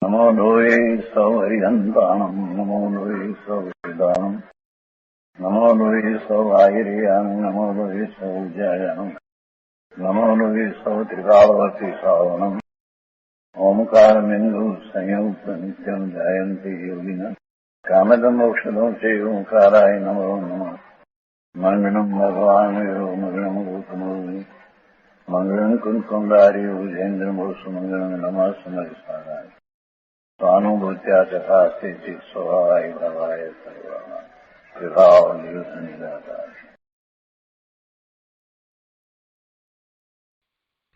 नमो लोये सौहरिहन्ताणम् नमो लोये सौहृदानम् नमो लोये सौभागिर्यानम् नमो लोये सौज्यायानम् नमो लोये सौत्रिकावती सावनम् ओंकारमिन्दु संयुक्त नित्यम् जायन्ति योगिनः कामदमोक्षदो चैव ओंकाराय नमो नमः मङ्गलम् भगवान् यो मङ्गलम् गौतमोऽग्नि मङ्गलम् कुन्कुण्डारि भुजेन्द्रमोसु मङ्गलम् नमः समरिसाराय स्वानुभूत्या तथा स्थिति स्वभावाय भवाय सर्वाः विभाव नियुक्त निराकार।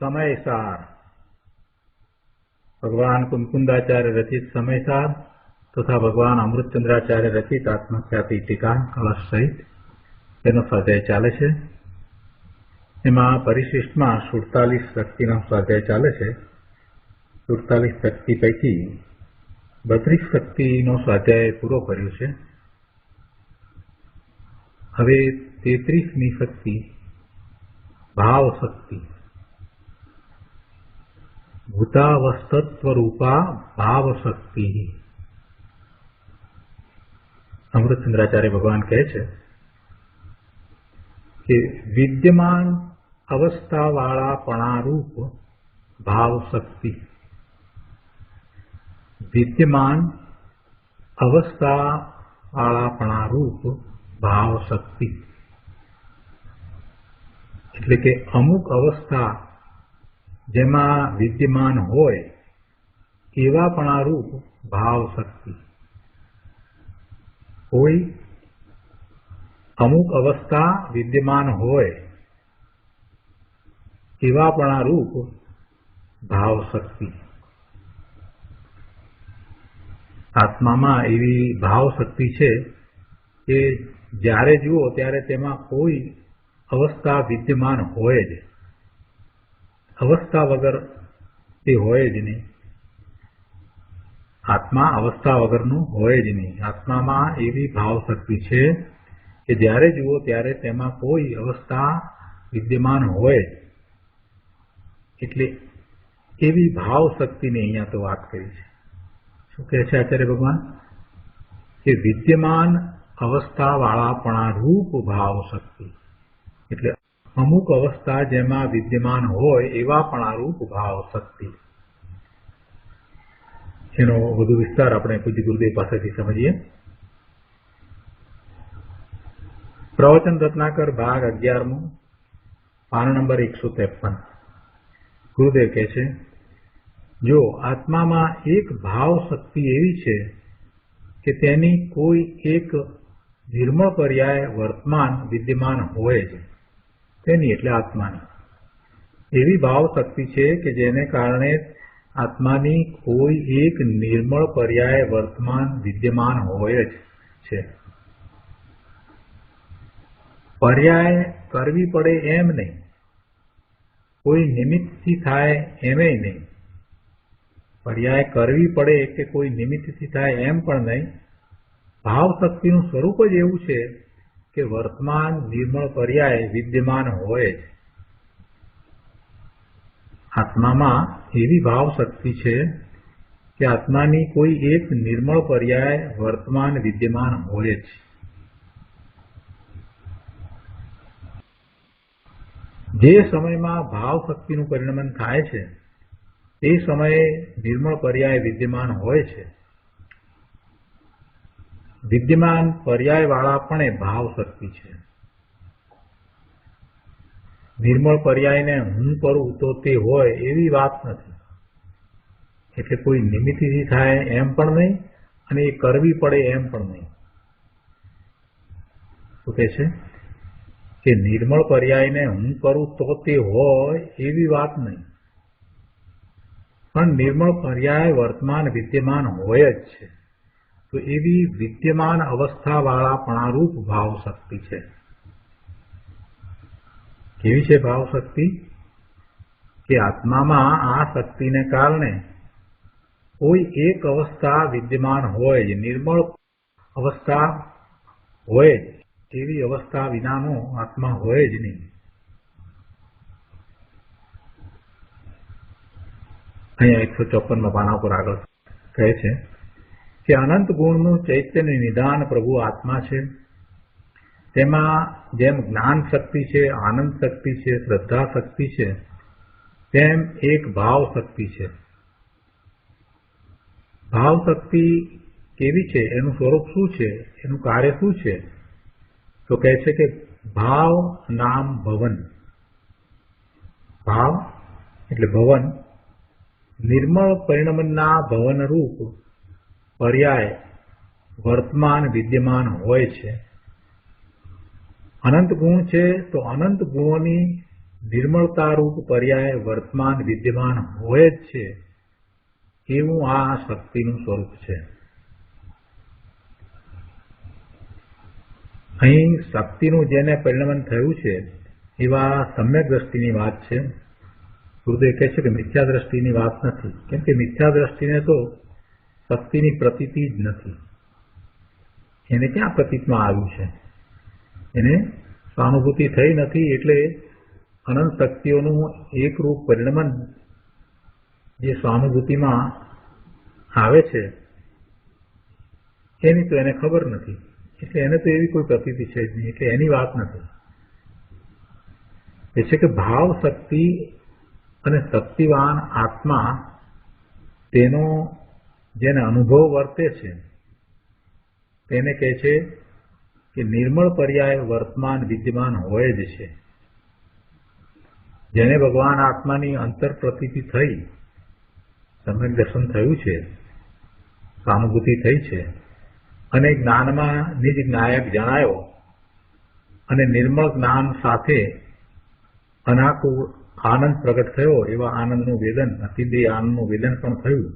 समय सार भगवान कुंकुंदाचार्य रचित समय सार तथा भगवान अमृतचंद्राचार्य रचित आत्मख्याति टीका कलश सहित તેનો સ્વાધ્યાય ચાલે છે। એમાં પરિશિષ્ટમાં 47 શક્તિનો સ્વાધ્યાય ચાલે છે। 47 શક્તિ પૈકી 32 શક્તિનો સ્વાધ્યાય પૂરો કર્યો છે। હવે 33મી શક્તિ ભાવ શક્તિ ભૂતાવસ્થત્વરૂપા ભાવ શક્તિ। અમૃતચંદ્રાચાર્ય ભગવાન કહે છે કે વિદ્યમાન અવસ્થાવાળાપણારૂપ ભાવ શક્તિ, વિદ્યમાન અવસ્થાવાળાપણારૂપ ભાવ શક્તિ એટલે કે અમુક અવસ્થા જેમાં વિદ્યમાન હોય એવાપણારૂપ ભાવ શક્તિ। કોઈ અમુક અવસ્થા વિદ્યમાન હોય એવાપણારૂપ ભાવ શક્તિ। આત્મામાં એવી ભાવ શક્તિ છે કે જ્યારે જુઓ ત્યારે તેમાં કોઈ અવસ્થા વિદ્યમાન હોય જ, અવસ્થા વગર તે હોય જ નહીં। આત્મા અવસ્થા વગરનું હોય જ નહીં। આત્મામાં એવી ભાવ શક્તિ છે કે જ્યારે જુઓ ત્યારે તેમાં કોઈ અવસ્થા વિદ્યમાન હોય। એટલે એવી ભાવ શક્તિની અહીંયા તો વાત કરી છે। શું કહે છે આચાર્ય ભગવાન કે વિદ્યમાન અવસ્થાવાળાપણારૂપ ભાવ શક્તિ એટલે અમુક અવસ્થા જેમાં વિદ્યમાન હોય એવાપણારૂપ ભાવ શક્તિ। એનો વધુ વિસ્તાર આપણે પૂજ્ય ગુરુદેવ પાસેથી સમજીએ। પ્રવચન રત્નાકર ભાગ 11 પાના નંબર 153। ગુરુદેવ કહે છે જો આત્મામાં એક ભાવ શક્તિ એવી છે કે તેની કોઈ એક નિર્મળ પર્યાય વર્તમાન વિદ્યમાન હોય જ, તેની એટલે આત્માની એવી ભાવ શક્તિ છે કે જેને કારણે આત્માની કોઈ એક નિર્મળ પર્યાય વર્તમાન વિદ્યમાન હોય જ છે। પર્યાય કરવી પડે એમ નહીં, કોઈ નિમિત્તથી થાય એમે નહીં। પર્યાય કરવી પડે કે કોઈ નિમિત્તથી થાય એમ પણ નહીં। ભાવ શક્તિનું સ્વરૂપ જ એવું છે કે વર્તમાન નિર્મળ પર્યાય વિદ્યમાન હોય જ। આત્મામાં એવી ભાવ શક્તિ છે કે આત્માની કોઈ એક નિર્મળ પર્યાય વર્તમાન વિદ્યમાન હોય જ। જે સમયમાં ભાવ શક્તિનું પરિણમન થાય છે તે સમયે નિર્મળ પર્યાય વિદ્યમાન હોય છે। વિદ્યમાન પર્યાયવાળા પણ એ ભાવ શક્તિ છે। નિર્મળ પર્યાયને હું કરું તો તે હોય એવી વાત નથી। એટલે કોઈ નિમિત્તથી થાય એમ પણ નહીં અને એ કરવી પડે એમ પણ નહીં। શું કહે છે કે નિર્મળ પર્યાયને હું કરું તો તે હોય એવી વાત નહીં, પણ નિર્મળ પર્યાય વર્તમાન વિદ્યમાન હોય જ છે। તો એવી વિદ્યમાન અવસ્થાવાળાપણારૂપ ભાવ શક્તિ છે। કેવી છે ભાવ શક્તિ કે આત્મામાં આ શક્તિને કારણે કોઈ એક અવસ્થા વિદ્યમાન હોય જ, નિર્મળ અવસ્થા હોય જ, એવી અવસ્થા વિનાનો આત્મા હોય જ નહીં। અહીંયા 154 પાના ઉપર આગળ કહે છે કે અનંત ગુણનું ચૈતન્ય નિદાન પ્રભુ આત્મા છે. તેમાં જેમ જ્ઞાન શક્તિ છે, આનંદ શક્તિ છે, શ્રદ્ધા શક્તિ છે, તેમ એક ભાવ શક્તિ છે. ભાવ શક્તિ કેવી છે, એનું સ્વરૂપ શું છે, એનું કાર્ય શું છે? તો કહે છે કે ભાવ નામ ભવન. ભાવ એટલે ભવન, નિર્મળ પરિણમના ભવન રૂપ પર્યાય વર્તમાન વિદ્યમાન હોય છે. અનંત ગુણ છે તો અનંત ગુણોની નિર્મળતા રૂપ પર્યાય વર્તમાન વિદ્યમાન હોય જ છે, એવું આ શક્તિનું સ્વરૂપ છે. અહીં શક્તિનું જેને પરિણમન થયું છે એવા સમ્યક દ્રષ્ટિની વાત છે. ગુરુદેવ કહે છે કે મિથ્યા દ્રષ્ટિની વાત નથી, કેમ કે મિથ્યા દ્રષ્ટિને તો શક્તિની પ્રતીતિ જ નથી. એને ક્યાં પ્રતીતમાં આવ્યું છે? એને સહાનુભૂતિ થઈ નથી, એટલે અનંત શક્તિઓનું એકરૂપ પરિણમન જે સહાનુભૂતિમાં આવે છે એની તો એને ખબર નથી, એટલે એને તો એવી કોઈ પ્રતીતિ છે જ નહીં, એટલે એની વાત નથી. એ છે કે ભાવ શક્તિ અને શક્તિવાન આત્મા તેનો જેને અનુભવ વર્તે છે તેને કહે છે કે નિર્મળ પર્યાય વર્તમાન વિદ્યમાન હોય જ છે. જેને ભગવાન આત્માની અંતર પ્રતીતિ થઈ, સમ્યક દર્શન થયું છે, સહાનુભૂતિ થઈ છે અને જ્ઞાનમાં નિજ નાયક જણાયો અને નિર્મળ જ્ઞાન સાથે અનાકુળ આનંદ પ્રગટ થયો, એવા આનંદનું વેદન, અતિન્દ્રિય આનંદનું વેદન પણ થયું.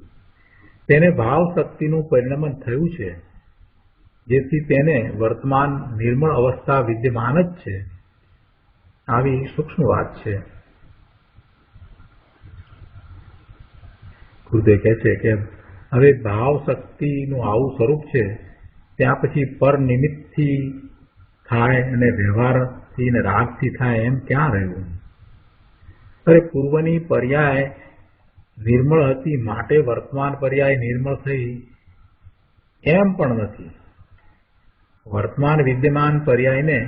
તેને ભાવ શક્તિનું પરિણમન થયું છે, જેથી તેને વર્તમાન નિર્મળ અવસ્થા વિદ્યમાન જ છે. આવી સૂક્ષ્મ વાત છે. ગુરુદેવ કહે છે કે હવે ભાવ શક્તિનું આવું સ્વરૂપ છે, ત્યાં પછી પર નિમિત્તથી થાય અને વ્યવહારથી અને રાગથી થાય એમ ક્યાં રહ્યું? અરે પૂર્વની પર્યાય નિર્મળ હતી માટે વર્તમાન પર્યાય નિર્મળ થઈ એમ પણ નથી. વર્તમાન વિદ્યમાન પર્યાયને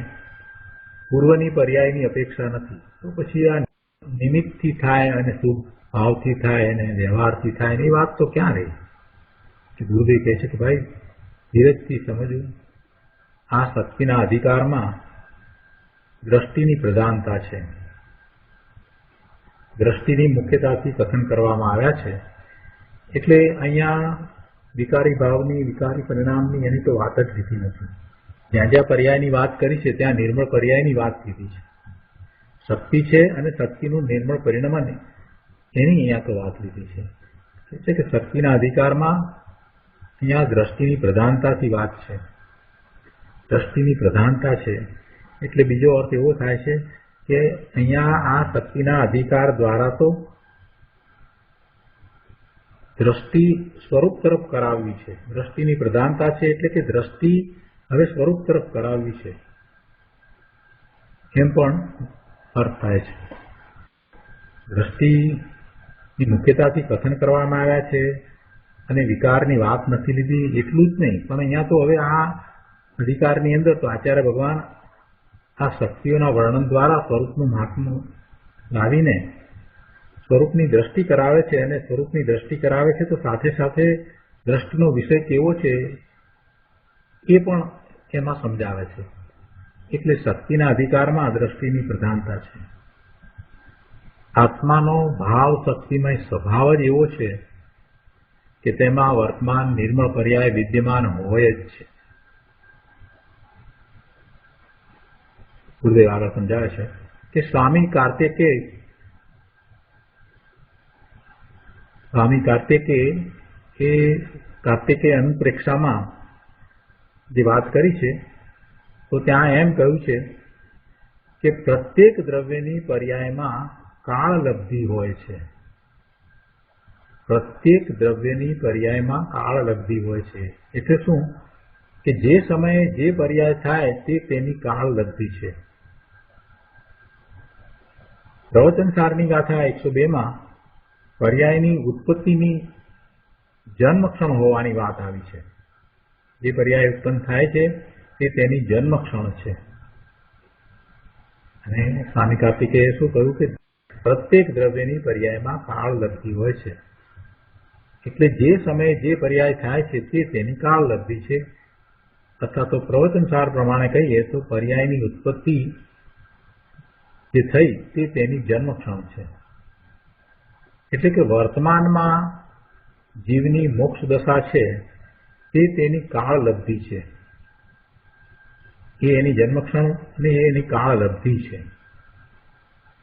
પૂર્વની પર્યાયની અપેક્ષા નથી. તો પછી આ નિમિત્તથી થાય અને શુભ ભાવથી થાય અને વ્યવહારથી થાય એની વાત તો ક્યાં રહી? ગુરુદેવ કહે છે કે ભાઈ ધીરજથી સમજવું. આ શક્તિના અધિકારમાં દ્રષ્ટિની પ્રધાનતા છે. દ્રષ્ટિની મુખ્યતાથી કથન કરવામાં આવ્યા છે, એટલે અહીંયા વિકારી ભાવની, વિકારી પરિણામની એની તો વાત જ લીધી નથી. જ્યાં જ્યાં પર્યાયની વાત કરી છે ત્યાં નિર્મળ પર્યાયની વાત લીધી છે. શક્તિ છે અને શક્તિનું નિર્મળ પરિણમન એની અહીંયા તો વાત લીધી છે. એટલે કે શક્તિના અધિકારમાં અહીંયા દ્રષ્ટિની પ્રધાનતાથી વાત છે. દ્રષ્ટિની પ્રધાનતા છે એટલે બીજો અર્થ એવો થાય છે કે અહીંયા આ શક્તિના અધિકાર દ્વારા તો દ્રષ્ટિ સ્વરૂપ તરફ કરાવવી છે. દ્રષ્ટિની પ્રધાનતા છે એટલે કે દ્રષ્ટિ હવે સ્વરૂપ તરફ કરાવવી છે એમ પણ અર્થ થાય છે. દ્રષ્ટિની મુખ્યતાથી કથન કરવામાં આવ્યા છે અને વિકારની વાત નથી લીધી, એટલું જ નહીં, પણ અહીંયા તો હવે આ અધિકારની અંદર તો આચાર્ય ભગવાન આ શક્તિઓના વર્ણન દ્વારા સ્વરૂપનું મહાત્મ્ય લાવીને સ્વરૂપની દ્રષ્ટિ કરાવે છે, અને સ્વરૂપની દ્રષ્ટિ કરાવે છે તો સાથે સાથે દ્રષ્ટિનો વિષય કેવો છે એ પણ એમાં સમજાવે છે. એટલે શક્તિના અધિકારમાં દ્રષ્ટિની પ્રધાનતા છે. આત્માનો ભાવ શક્તિમય સ્વભાવ જ એવો છે કે તેમાં વર્તમાન નિર્મળ પર્યાય વિદ્યમાન હોય જ છે. ગુરુદેવ આગળ સમજાવે છે કે સ્વામી કાર્તિકેય અનુપ્રેક્ષામાં જે વાત કરી છે તો ત્યાં એમ કહ્યું છે કે પ્રત્યેક દ્રવ્યની પર્યાયમાં કાળલબ્ધિ હોય છે. પ્રત્યેક દ્રવ્યની પર્યાયમાં કાળલબ્ધિ હોય છે એટલે શું કે જે સમયે જે પર્યાય થાય તે તેની કાળલબ્ધિ છે. પ્રવચનસારની ગાથા 102 માં પર્યાયની ઉત્પત્તિની જન્મક્ષણ હોવાની વાત આવી છે. જે પર્યાય ઉત્પન્ન થાય છે તે તેની જન્મક્ષણ છે. અને સ્વામી કાર્તિકેયે શું કહ્યું કે પ્રત્યેક દ્રવ્યની પર્યાયમાં કાળ લબ્ધિ હોય છે. એટલે જે સમયે જે પર્યાય થાય છે તે તેની કાળ લબ્ધિ છે. અથવા તો પ્રવચનસાર પ્રમાણે કહીએ તો પર્યાયની ઉત્પત્તિ જે થઈ તે તેની જન્મક્ષણ છે. એટલે કે વર્તમાનમાં જીવની મોક્ષ દશા છે તે તેની કાળ લબ્ધિ છે. એ એની જન્મક્ષણ અને એની કાળ લબ્ધિ છે.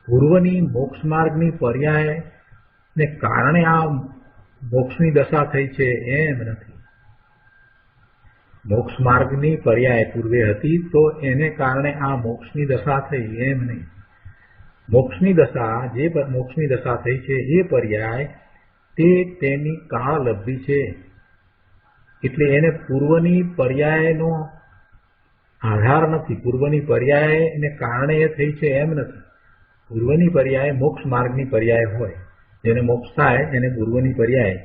પૂર્વની મોક્ષ માર્ગની પર્યાય ને કારણે આ મોક્ષની દશા થઈ છે એમ નથી. મોક્ષ માર્ગની પર્યાય પૂર્વે હતી તો એને કારણે આ મોક્ષની દશા થઈ એમ નહીં. મોક્ષની દશા જે મોક્ષની દશા થઈ છે એ પર્યાય તે તેની કાળ લબ્ધિ છે. એટલે એને પૂર્વની પર્યાયનો આધાર નથી. પૂર્વની પર્યાયને કારણે એ થઈ છે એમ નથી. પૂર્વની પર્યાય મોક્ષ માર્ગની પર્યાય હોય, જેને મોક્ષ થાય એને પૂર્વની પર્યાય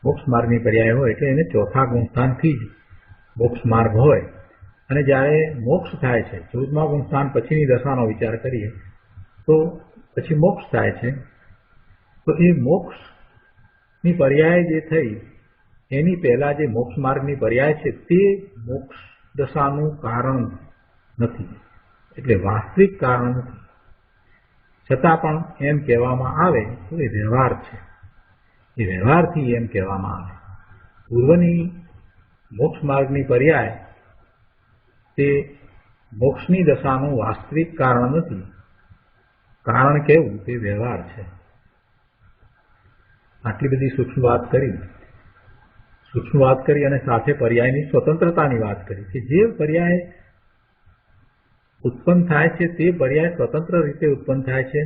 મોક્ષ માર્ગની પર્યાય હોય એટલે એને ચોથા ગુણસ્થાનથી જ મોક્ષ માર્ગ હોય. અને જ્યારે મોક્ષ થાય છે, 14મા ગુણસ્થાન પછીની દશાનો વિચાર કરીએ તો પછી મોક્ષ થાય છે, તો એ મોક્ષની પર્યાય જે થઈ એની પહેલા જે મોક્ષ માર્ગની પર્યાય છે તે મોક્ષ દશાનું કારણ નથી. એટલે વાસ્તવિક કારણ નથી. છતાં પણ એમ કહેવામાં આવે તો એ વ્યવહાર છે. એ વ્યવહારથી એમ કહેવામાં આવે પૂર્વની મોક્ષ માર્ગની પર્યાય તે મોક્ષની દશાનું વાસ્તવિક કારણ નથી. કારણ કેવું તે વ્યવહાર છે. આટલી બધી સૂક્ષ્મ વાત કરી અને સાથે પર્યાયની સ્વતંત્રતાની વાત કરી કે જે પર્યાય ઉત્પન્ન થાય છે તે પર્યાય સ્વતંત્ર રીતે ઉત્પન્ન થાય છે.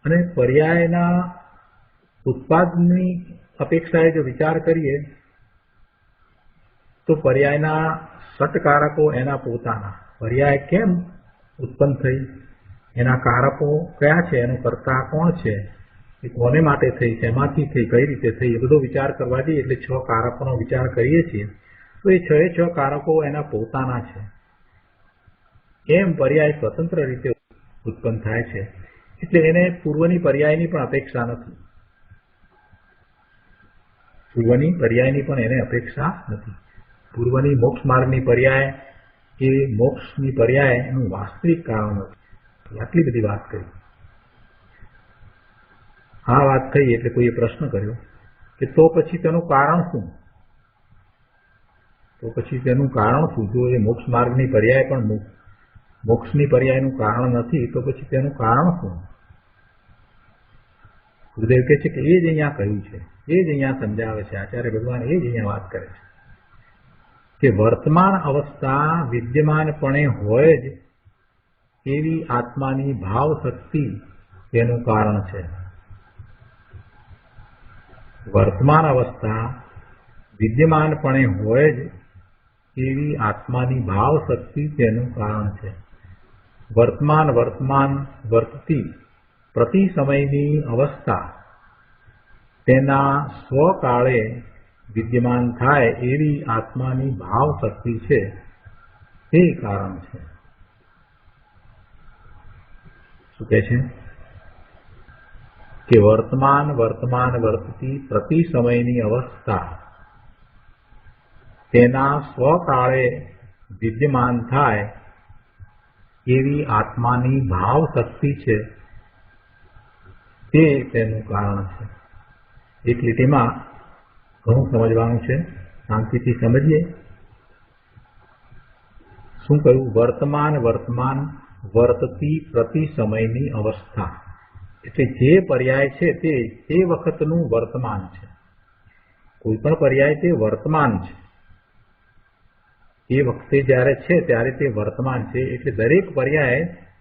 અને પર્યાયના ઉત્પાદનની અપેક્ષાએ જો વિચાર કરીએ તો પર્યાયના ષટકારકો એના પોતાના. પર્યાય કેમ ઉત્પન્ન થઈ, એના કારકો કયા છે, એનો કર્તા કોણ છે, એ કોને માટે થઈ, શેમાંથી થઈ, કઈ રીતે થઈ, એ બધો વિચાર કરવા જઈએ એટલે 6 કારકોનો વિચાર કરીએ છીએ તો એ 6 કારકો એના પોતાના છે. એમ પર્યાય સ્વતંત્ર રીતે ઉત્પન્ન થાય છે. એટલે એને પૂર્વની પર્યાયની પણ અપેક્ષા નથી. પૂર્વની પર્યાયની પણ એને અપેક્ષા નથી. પૂર્વની મોક્ષ માર્ગની પર્યાય એ મોક્ષની પર્યાય એનું વાસ્તવિક કારણ નથી. આટલી બધી વાત કરી. આ વાત થઈ એટલે કોઈએ પ્રશ્ન કર્યો કે તો પછી તેનું કારણ શું? જો એ મોક્ષ માર્ગની પર્યાય પણ મોક્ષની પર્યાયનું કારણ નથી તો પછી તેનું કારણ શું? ગુરુદેવ કહે છે કે એ જ અહીંયા કહ્યું છે, એ જ અહીંયા સમજાવે છે. આચાર્ય ભગવાન એ જ અહીંયા વાત કરે છે કે વર્તમાન અવસ્થા વિદ્યમાનપણે હોય જ એવી આત્માની ભાવ શક્તિ તેનું કારણ છે. વર્તમાન અવસ્થા વિદ્યમાનપણે હોય જ એવી આત્માની ભાવ શક્તિ તેનું કારણ છે. વર્તમાન વર્તતી પ્રતિ સમયની અવસ્થા તેના સ્વકાળે વિદ્યમાન થાય એવી આત્માની ભાવ શક્તિ છે તે કારણ છે. શું કહે છે કે વર્તમાન વર્તતી પ્રતિ સમયની અવસ્થા તેના સ્વકાળે વિદ્યમાન થાય એવી આત્માની ભાવ શક્તિ છે તે તેનું કારણ છે. એક લીટીમાં ઘણું સમજવાનું છે, શાંતિથી સમજીએ. શું કહ્યું? વર્તમાન વર્તતી પ્રતિ સમયની અવસ્થા એટલે જે પર્યાય છે તે વખતનું વર્તમાન છે. કોઈ પણ પર્યાય તે વર્તમાન છે. એ વખતે જ્યારે છે ત્યારે તે વર્તમાન છે. એટલે દરેક પર્યાય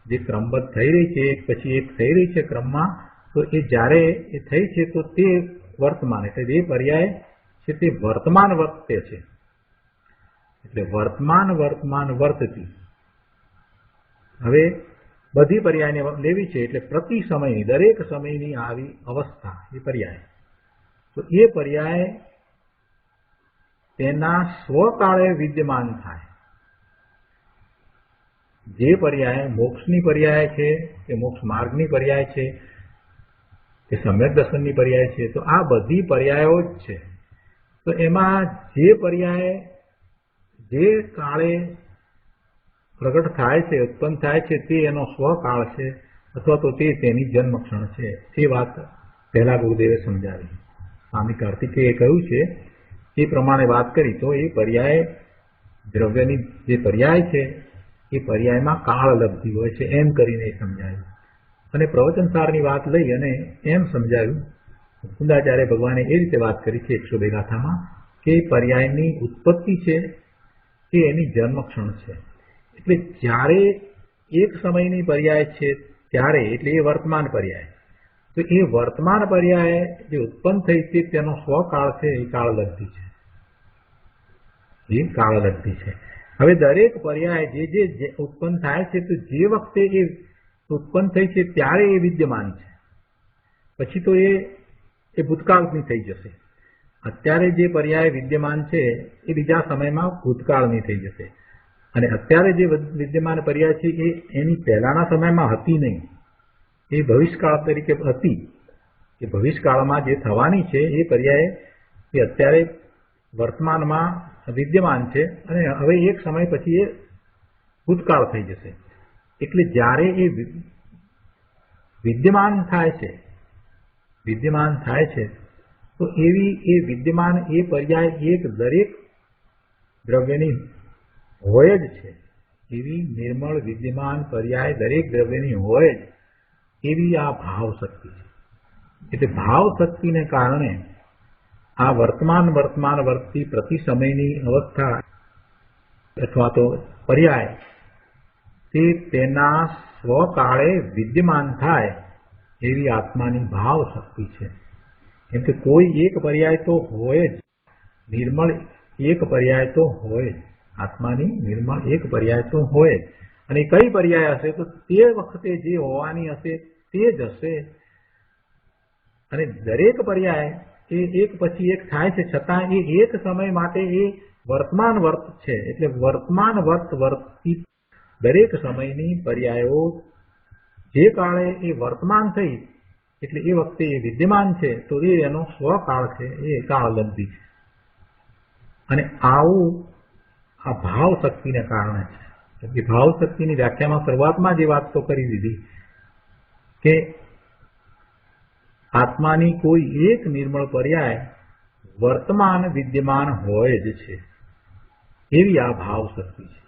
જે ક્રમબદ્ધ થઈ રહી છે, એક પછી એક થઈ રહી છે ક્રમમાં, તો એ જ્યારે એ થઈ છે તો તે વર્તમાન એટલે જે પર્યાય છે તે વર્તમાન વર્તે છે. એટલે વર્તમાન વર્તતી. હવે બધી પર્યાયને લેવી છે એટલે પ્રતિ સમયની, દરેક સમયની આવી અવસ્થા એ પર્યાય. તો એ પર્યાય તેના સ્વકાળે વિદ્યમાન થાય. જે પર્યાય મોક્ષની પર્યાય છે કે મોક્ષ માર્ગની પર્યાય છે કે સમ્યક દર્શનની પર્યાય છે, તો આ બધી પર્યાયો જ છે. તો એમાં જે પર્યાય જે કાળે પ્રગટ થાય છે, ઉત્પન્ન થાય છે, તે એનો સ્વકાળ છે અથવા તો તે તેની જન્મક્ષણ છે. એ વાત પહેલા ગુરુદેવે સમજાવી. સ્વામી કાર્તિકેયે કહ્યું છે એ પ્રમાણે વાત કરી તો એ પર્યાય દ્રવ્યની જે પર્યાય છે એ પર્યાયમાં કાળ લબ્ધી હોય છે એમ કરીને સમજાવ્યું. અને પ્રવચનસારની વાત લઈ અને એમ સમજાવ્યું. મુકુંદાચાર્ય ભગવાને એ રીતે વાત કરી છે 102 ગાથામાં કે પર્યાયની ઉત્પત્તિ છે એ એની જન્મક્ષણ છે. એટલે જ્યારે એક સમયની પર્યાય છે ત્યારે, એટલે એ વર્તમાન પર્યાય, તો એ વર્તમાન પર્યાય જે ઉત્પન્ન થઈ છે તેનો સ્વકાળ છે એ કાળલબ્ધી છે. એ કાળલબ્ધી છે. હવે દરેક પર્યાય જે ઉત્પન્ન થાય છે તો જે વખતે એ ઉત્પન્ન થઈ છે ત્યારે એ વિદ્યમાન છે, પછી તો એ ભૂતકાળની થઈ જશે. અત્યારે જે પર્યાય વિદ્યમાન છે એ બીજા સમયમાં ભૂતકાળની થઈ જશે. અને અત્યારે જે વિદ્યમાન પર્યાય છે એ એની પહેલાના સમયમાં હતી નહીં, એ ભવિષ્યકાળ તરીકે હતી. એ ભવિષ્યકાળમાં જે થવાની છે એ પર્યાય એ અત્યારે વર્તમાનમાં વિદ્યમાન છે અને હવે એક સમય પછી એ ભૂતકાળ થઈ જશે. એટલે જ્યારે એ વિદ્યમાન થાય છે તો એવી એ વિદ્યમાન એ પર્યાય એક દરેક દ્રવ્યની હોય જ છે. એવી નિર્મળ વિદ્યમાન પર્યાય દરેક દ્રવ્યની હોય જ, એવી આ ભાવ શક્તિ છે. એટલે ભાવ શક્તિને કારણે આ વર્તમાન વર્તતી પ્રતિ સમયની અવસ્થા અથવા તો પર્યાય તે તેના સ્વકાળે વિદ્યમાન થાય એવી આત્માની ભાવ શક્તિ છે. કેમ કે કોઈ એક પર્યાય તો હોય જ, નિર્મળ એક પર્યાય તો હોય જ, આત્માની નિર્મળ એક પર્યાય તો હોય જ. અને કઈ પર્યાય હશે તો તે વખતે જે હોવાની હશે તે જ હશે. અને દરેક પર્યાય એ એક પછી એક થાય છે છતાં એ એક સમય માટે એ વર્તમાન વર્ત છે. એટલે વર્તમાન વર્તતી દરેક સમયની પર્યાયો જે કાળે એ વર્તમાન થઈ એટલે એ વખતે એ વિદ્યમાન છે તો એ એનો સ્વકાળ છે, એ કાળલબ્ધી છે. અને આવું આ ભાવ શક્તિને કારણે છે. કે ભાવ શક્તિની વ્યાખ્યામાં શરૂઆતમાં જે વાત તો કરી દીધી કે આત્માની કોઈ એક નિર્મળ પર્યાય વર્તમાન વિદ્યમાન હોય જ છે, એવી આ ભાવ શક્તિ છે.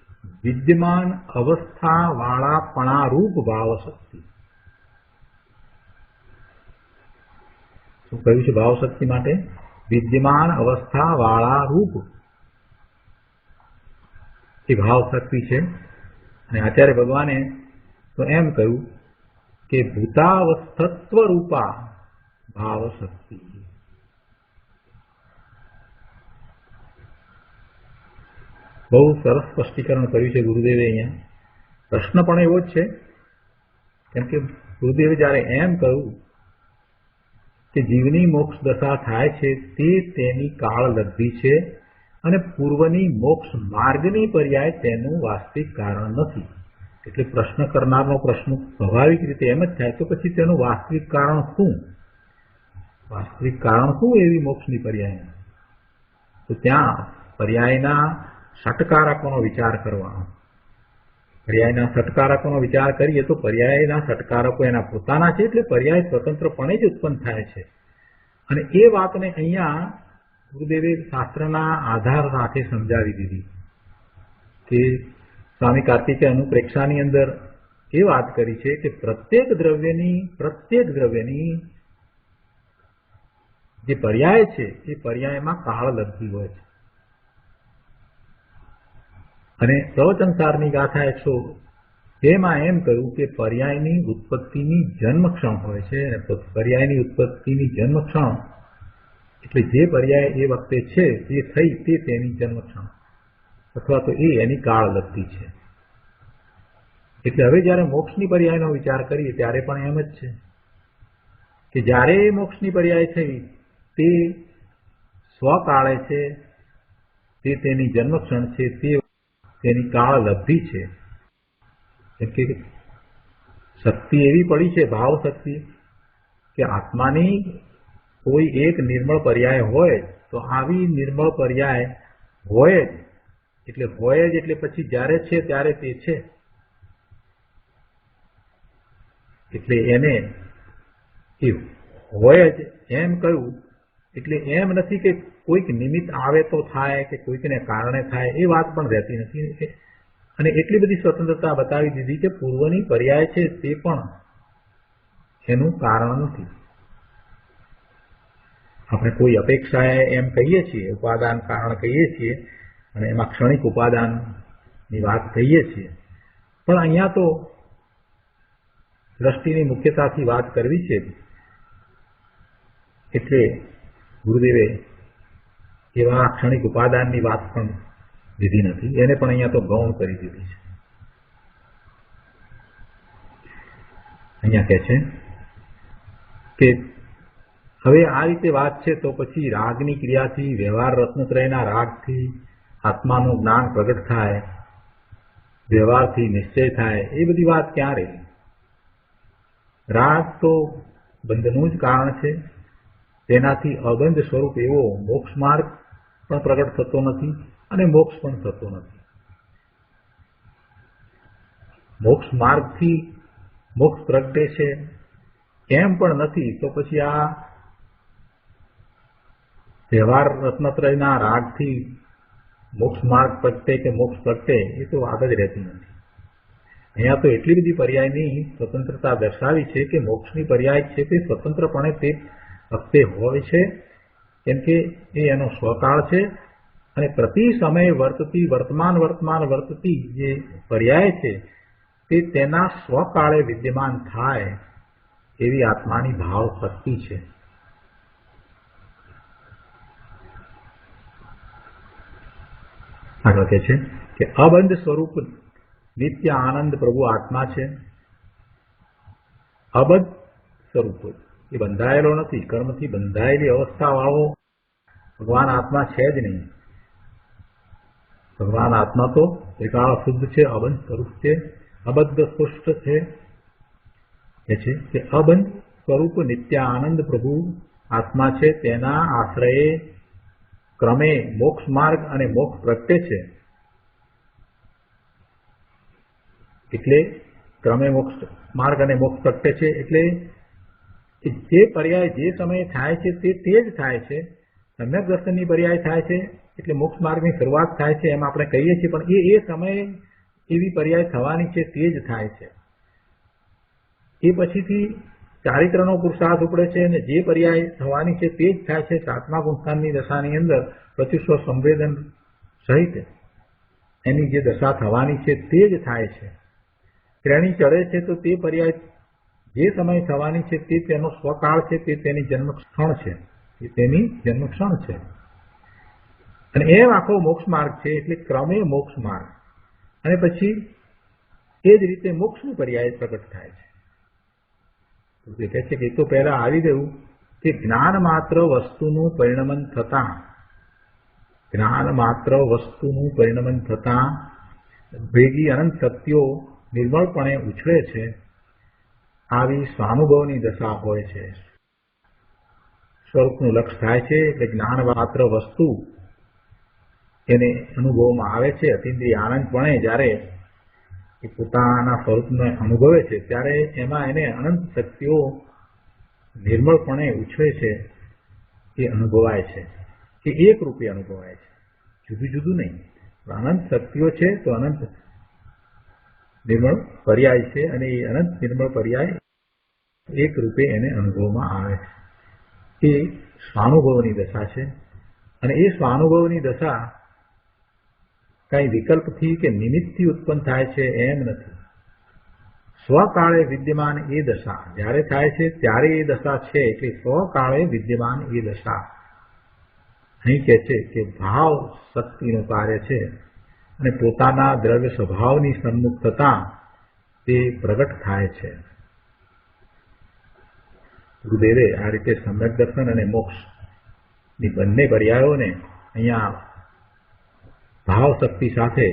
વિદ્યમાન અવસ્થા વાળાપણારૂપ ભાવ શક્તિ. શું કહ્યું છે ભાવ શક્તિ માટે? વિદ્યમાન અવસ્થા વાળા રૂપ એ ભાવ શક્તિ છે. અને આચાર્ય ભગવાને તો એમ કહ્યું કે ભૂતાવસ્થત્વ રૂપા ભાવ શક્તિ. બહુ સરસ સ્પષ્ટીકરણ કર્યું છે ગુરુદેવે અહીંયા. પ્રશ્ન પણ એવો જ છે, કેમ કે ગુરુદેવે જયારે એમ કહ્યું કે જીવની મોક્ષ દશા થાય છે તે તેની કાળલબ્ધી છે અને પૂર્વની મોક્ષ માર્ગની પર્યાય તેનું વાસ્તવિક કારણ નથી. એટલે પ્રશ્ન કરનારનો પ્રશ્ન સ્વાભાવિક રીતે એમ જ થાય તો પછી તેનું વાસ્તવિક કારણ શું? વાસ્તવિક કારણ શું એવી મોક્ષની પર્યાય? તો ત્યાં પર્યાયના ષટકારકોનો વિચાર કરવાનો. પર્યાયના ષટકારકોનો વિચાર કરીએ તો પર્યાયના ષટકારકો એના પોતાના છે, એટલે પર્યાય સ્વતંત્રપણે જ ઉત્પન્ન થાય છે. અને એ વાતને અહીંયા ગુરુદેવે શાસ્ત્રના આધાર સાથે સમજાવી દીધી કે સ્વામી કાર્તિકેય અનુપ્રેક્ષાની અંદર એ વાત કરી છે કે પ્રત્યેક દ્રવ્યની જે પર્યાય છે એ પર્યાયમાં કાળલબ્ધી હોય છે. અને પ્રવચનસારની ગાથા 102 માં એમ કહ્યું કે પર્યાયની ઉત્પત્તિની જન્મક્ષણ હોય છે. પર્યાયની ઉત્પત્તિની જન્મક્ષણ એટલે જે પર્યાય એ વખતે છે એ થઈ તે તેની જન્મક્ષણ અથવા તો એ એની કાળલબ્ધી છે. એટલે હવે જયારે મોક્ષની પર્યાયનો વિચાર કરીએ ત્યારે પણ એમ જ છે કે જ્યારે મોક્ષની પર્યાય થઈ તે સ્વકાળે છે તે તેની જન્મક્ષણ છે, તે તેની કાળ લબ્ધિ છે. કેમ કે શક્તિ એવી પડી છે, ભાવ શક્તિ, કે આત્માની કોઈ એક નિર્મળ પર્યાય હોય તો આવી નિર્મળ પર્યાય હોય જ એટલે પછી જ્યારે છે ત્યારે તે છે. એટલે એને એ હોય જ એમ કહ્યું એટલે એમ નથી કે કોઈક નિમિત્ત આવે તો થાય કે કોઈકને કારણે થાય, એ વાત પણ રહેતી નથી. અને એટલી બધી સ્વતંત્રતા બતાવી દીધી કે પૂર્વની પર્યાય છે તે પણ એનું કારણ નથી. આપણે કોઈ અપેક્ષાએ એમ કહીએ છીએ, ઉપાદાન કારણ કહીએ છીએ અને એમાં ક્ષણિક ઉપાદાનની વાત કહીએ છીએ, પણ અહીંયા તો દ્રષ્ટિની મુખ્યતાથી વાત કરવી છે એટલે ગુરુદેવે એવા ક્ષણિક ઉપાદાનની વાત પણ લીધી નથી, એને પણ અહીંયા તો ગૌણ કરી દીધી છે. અહીંયા કહે છે કે હવે આ રીતે વાત છે તો પછી રાગની ક્રિયાથી, વ્યવહાર રત્નત્રયના રાગથી આત્માનું જ્ઞાન પ્રગટ થાય, વ્યવહારથી નિશ્ચય થાય, એ બધી વાત ક્યાં રહી? રાગ તો બંધનું જ કારણ છે, તેનાથી અબંધ સ્વરૂપ એવો મોક્ષ માર્ગ પણ પ્રગટ થતો નથી અને મોક્ષ પણ થતો નથી. મોક્ષ માર્ગથી મોક્ષ પ્રગટે છે એમ પણ નથી, તો પછી આ વ્યવહાર રત્નત્રયના રાગથી મોક્ષ માર્ગ પ્રગટે કે મોક્ષ પ્રગટે એ તો વાત જ રહેતી નથી. અહીંયા તો એટલી બધી પર્યાયની સ્વતંત્રતા દર્શાવી છે કે મોક્ષની પર્યાય છે તે સ્વતંત્રપણે તે વખતે હોય છે, કેમ કે એ એનો સ્વકાળ છે અને પ્રતિ સમયે વર્તતી વર્તમાન વર્તતી જે પર્યાય છે તે તેના સ્વકાળે વિદ્યમાન થાય એવી આત્માની ભાવ શક્તિ છે. આગળ કહે છે કે અબંધ સ્વરૂપ નિત્ય આનંદ પ્રભુ આત્મા છે. અબંધ સ્વરૂપ એ બંધાયેલો નથી, કર્મથી બંધાયેલી અવસ્થા વાળો ભગવાન આત્મા છે જ નહીં. ભગવાન આત્મા તો ત્રિકાળ શુદ્ધ છે, અબંધ સ્વરૂપ છે, અબદ્ધ સ્પષ્ટ છે. એ છે કે અબંધ સ્વરૂપ નિત્ય આનંદ પ્રભુ આત્મા છે, તેના આશ્રયે ક્રમે મોક્ષ માર્ગ અને મોક્ષ પ્રગટે છે. એટલે ક્રમે મોક્ષ માર્ગ અને મોક્ષ પ્રગટે છે એટલે જે પર્યાય જે સમયે થાય છે તે જ થાય છે. સમ્યક દર્શનની પર્યાય થાય છે એટલે મોક્ષ માર્ગની શરૂઆત થાય છે એમ આપણે કહીએ છીએ, પણ એ સમયે એવી પર્યાય થવાની છે તે જ થાય છે. એ પછીથી ચારિત્રનો પુરુષાર્થ ઉપડે છે અને જે પર્યાય થવાની છે તે જ થાય છે. સાતમા ગુણસ્થાનની દશાની અંદર પ્રત્યુષ્વ સંવેદન સહિત એની જે દશા થવાની છે તે જ થાય છે. શ્રેણી ચડે છે તો તે પર્યાય જે સમય થવાની છે તે તેનો સ્વકાળ છે, તે તેની જન્મક્ષણ છે, અને એમ આખો મોક્ષ માર્ગ છે એટલે ક્રમે મોક્ષ માર્ગ અને પછી એ જ રીતે મોક્ષનું પર્યાય પ્રગટ થાય છે. તે કહે છે કે એ તો પહેલા આવી ગયું કે જ્ઞાન માત્ર વસ્તુનું પરિણમન થતા ભેગી અનંત શક્તિઓ નિર્મળપણે ઉછળે છે. આવી સ્વાનુભવની દશા હોય છે. સ્વરૂપનું લક્ષ થાય છે એટલે જ્ઞાન માત્ર વસ્તુ એને અનુભવમાં આવે છે. અતિન્દ્રિય આનંદપણે જ્યારે એ પોતાના સ્વરૂપને અનુભવે છે ત્યારે એમાં એને અનંત શક્તિઓ નિર્મળપણે ઉછળે છે એ અનુભવાય છે, કે એક રૂપે અનુભવાય છે, જુદું જુદું નહીં. અનંત શક્તિઓ છે તો અનંત નિર્મળ પર્યાય છે અને એ અનંત નિર્મળ પર્યાય એક રૂપે એને અનુભવમાં આવે છે. એ સ્વાનુભવની દશા છે અને એ સ્વાનુભવની દશા કઈ વિકલ્પથી કે નિમિત્તથી ઉત્પન્ન થાય છે એમ નથી. સ્વકાળે વિદ્યમાન એ દશા જ્યારે થાય છે ત્યારે એ દશા છે એટલે સ્વકાળે વિદ્યમાન એ દશા. અહીં કહે છે કે ભાવ શક્તિનું કાર્ય છે અને પોતાના દ્રવ્ય સ્વભાવની સન્મુખ થતા તે પ્રગટ થાય છે. ગુરુદેવે આ રીતે સમ્યક દર્શન અને મોક્ષની બંને પર્યાયોને અહીંયા ભાવ શક્તિ સાથે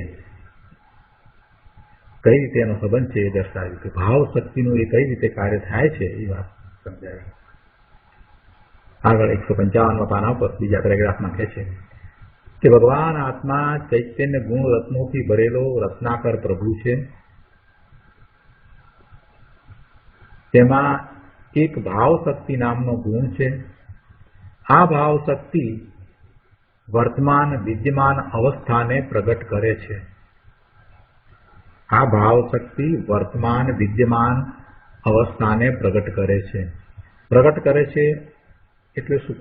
કઈ રીતે એનો સંબંધ છે એ દર્શાવ્યું કે ભાવ શક્તિનું એ કઈ રીતે કાર્ય થાય છે એ વાત સમજાવી. આગળ 155 પાના પર બીજા પેરેગ્રાફમાં કહે છે કે ભગવાન આત્મા ચૈતન્ય ગુણ રત્નોથી ભરેલો રત્નાકર પ્રભુ છે. તેમાં એક ભાવ શક્તિ નામનો ગુણ છે. આ ભાવ શક્તિ વર્તમાન વિદ્યમાન અવસ્થાને પ્રગટ કરે છે. આ ભાવ શક્તિ વર્તમાન વિદ્યમાન અવસ્થાને પ્રગટ કરે છે. પ્રગટ કરે છે એટલે શું?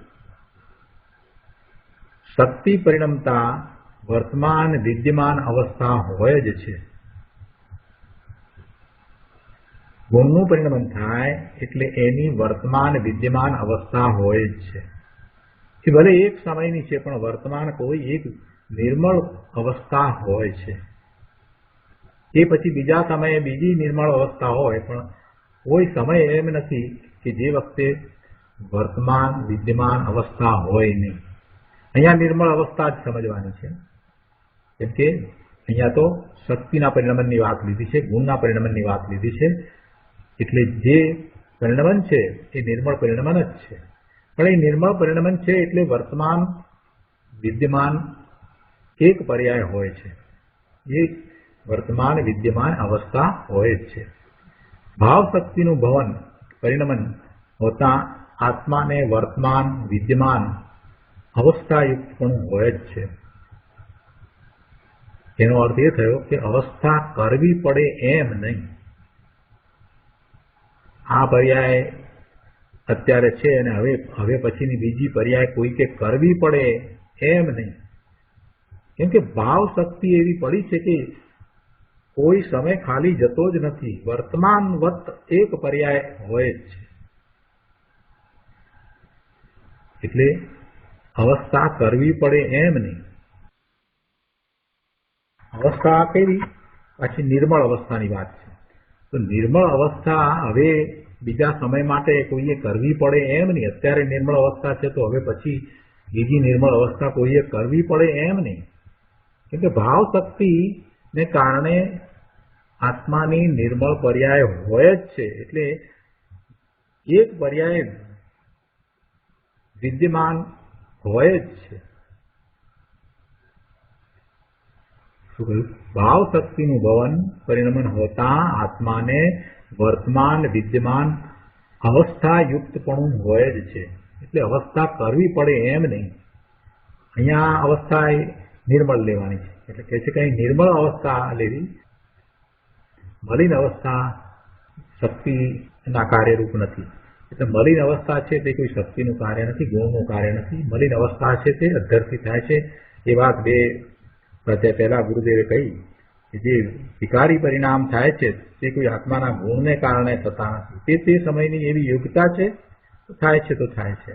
શક્તિ પરિણમતા વર્તમાન વિદ્યમાન અવસ્થા હોય જ છે. ગુણનું પરિણમન થાય એટલે એની વર્તમાન વિદ્યમાન અવસ્થા હોય જ છે. એ ભલે એક સમયની છે પણ વર્તમાન કોઈ એક નિર્મળ અવસ્થા હોય છે. એ પછી બીજા સમયે બીજી નિર્મળ અવસ્થા હોય પણ કોઈ સમય એમ નથી કે જે વખતે વર્તમાન વિદ્યમાન અવસ્થા હોય નહીં. અહીંયા નિર્મળ અવસ્થા જ સમજવાની છે. કેમ કે અહીંયા તો શક્તિના પરિણમનની વાત લીધી છે, ગુણના પરિણમનની વાત લીધી છે. એટલે જે પરિણમન છે એ નિર્મળ પરિણમન જ છે. પણ એ નિર્મળ પરિણમન છે એટલે વર્તમાન વિદ્યમાન એક પર્યાય હોય છે. એ વર્તમાન વિદ્યમાન અવસ્થા હોય જ છે. ભાવ શક્તિનું ભવન પરિણમન હોતા આત્માને વર્તમાન વિદ્યમાન અવસ્થાયુક્ત પણ હોય જ છે. એનો અર્થ એ થયો કે અવસ્થા કરવી પડે એમ નહીં. આ પર્યાય અત્યારે છે અને હવે પછીની બીજી પર્યાય કોઈકે કરવી પડે એમ નહીં. કેમ કે ભાવ શક્તિ એવી પડી છે કે કોઈ સમય ખાલી જતો જ નથી. વર્તમાનવત એક પર્યાય હોય જ છે. એટલે અવસ્થા કરવી પડે એમ નહીં. અવસ્થા કેવી? પાછી નિર્મળ અવસ્થાની વાત છે. તો નિર્મળ અવસ્થા હવે બીજા સમય માટે કોઈએ કરવી પડે એમ નહીં. અત્યારે નિર્મળ અવસ્થા છે તો હવે પછી બીજી નિર્મળ અવસ્થા કોઈએ કરવી પડે એમ નહીં. કેમ કે ભાવ શક્તિને કારણે આત્માની નિર્મળ પર્યાય હોય જ છે. એટલે એક પર્યાય વિદ્યમાન હોય જ છે. શું કહ્યું? ભાવ શક્તિનું ભવન પરિણમન હોતા આત્માને વર્તમાન વિદ્યમાન અવસ્થા યુક્તપણું હોય જ છે. એટલે અવસ્થા કરવી પડે એમ નહીં. અહીંયા અવસ્થા નિર્મળ લેવાની છે. એટલે કહે છે કે અહીં નિર્મળ અવસ્થા લેવી. મલિન અવસ્થા શક્તિના કાર્યરૂપ નથી. એટલે મલિન અવસ્થા છે તે કોઈ શક્તિનું કાર્ય નથી, ગુણનું કાર્ય નથી. મલિન અવસ્થા છે તે અધ્ધરથી થાય છે. એ વાત બે પ્રત્યય પહેલા ગુરુદેવે કહી કે જે વિકારી પરિણામ થાય છે તે કોઈ આત્માના ગુણને કારણે થતા નથી. તે સમયની એવી યોગ્યતા છે, થાય છે તો થાય છે.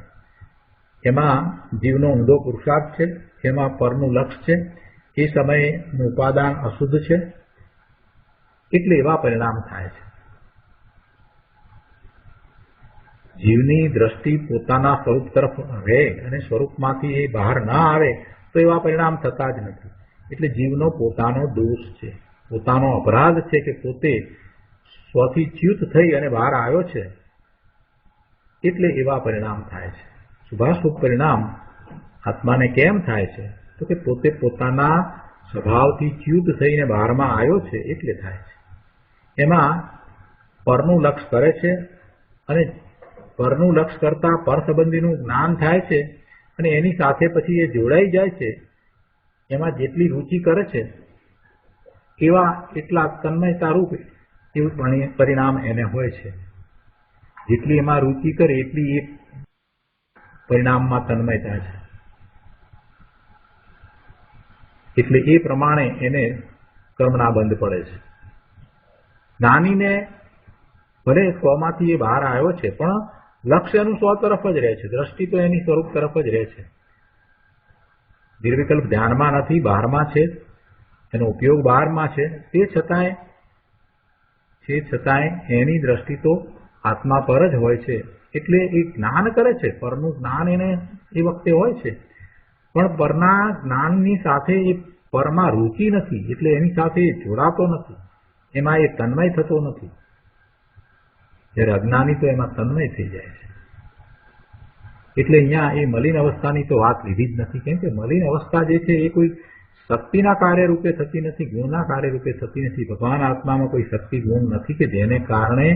એમાં જીવનો ઊંડો પુરુષાર્થ છે, એમાં પરનું લક્ષ્ય છે, એ સમયનું ઉપાદાન અશુદ્ધ છે, એટલે એવા પરિણામ થાય છે. જીવની દ્રષ્ટિ પોતાના સ્વરૂપ તરફ રહે અને સ્વરૂપમાંથી એ બહાર ના આવે તો એવા પરિણામ થતા જ નથી. એટલે જીવનો પોતાનો દોષ છે, પોતાનો અપરાધ છે કે પોતે સ્વથી ચ્યુત થઈ અને બહાર આવ્યો છે, એટલે એવા પરિણામ થાય છે. શુભાશુભ પરિણામ આત્માને કેમ થાય છે? તો કે પોતે પોતાના સ્વભાવથી ચ્યુત થઈને બહારમાં આવ્યો છે એટલે થાય છે. એમાં પરનું લક્ષ કરે છે અને પરનું લક્ષ કરતા પર સંબંધીનું જ્ઞાન થાય છે અને એની સાથે પછી એ જોડાઈ જાય છે. એમાં જેટલી રુચિ કરે છે એવા એટલા તન્મયતા રૂપ એવું પરિણામ એને હોય છે. જેટલી એમાં રુચિ કરે એટલી એ પરિણામમાં તન્મયતા છે. એટલે એ પ્રમાણે એને કર્મના બંધ પડે છે. જ્ઞાનીને ભલે સ્વમાંથી એ બહાર આવ્યો છે પણ લક્ષ્ય એનું સ્વ તરફ જ રહે છે, દ્રષ્ટિ તો એની સ્વરૂપ તરફ જ રહે છે. નિર્વિકલ્પ ધ્યાનમાં નથી, બહારમાં છે, એનો ઉપયોગ બહારમાં છે. તે છતાંય એની દ્રષ્ટિ તો આત્મા પર જ હોય છે. એટલે એ જ્ઞાન કરે છે, પરનું જ્ઞાન એને એ વખતે હોય છે, પણ પરના જ્ઞાનની સાથે એ પરમાં રૂચિ નથી, એટલે એની સાથે જોડાતો નથી, એમાં એ તન્મય થતો નથી. જ્યારે અજ્ઞાની તો એમાં તન્મય થઈ જાય છે. એટલે અહીંયા એ મલિન અવસ્થાની તો વાત લીધી જ નથી. કેમ કે મલિન અવસ્થા જે છે એ કોઈ શક્તિના કાર્ય રૂપે થતી નથી, ગુણના કાર્ય રૂપે થતી નથી. ભગવાન આત્મામાં કોઈ શક્તિ ગુણ નથી કે જેને કારણે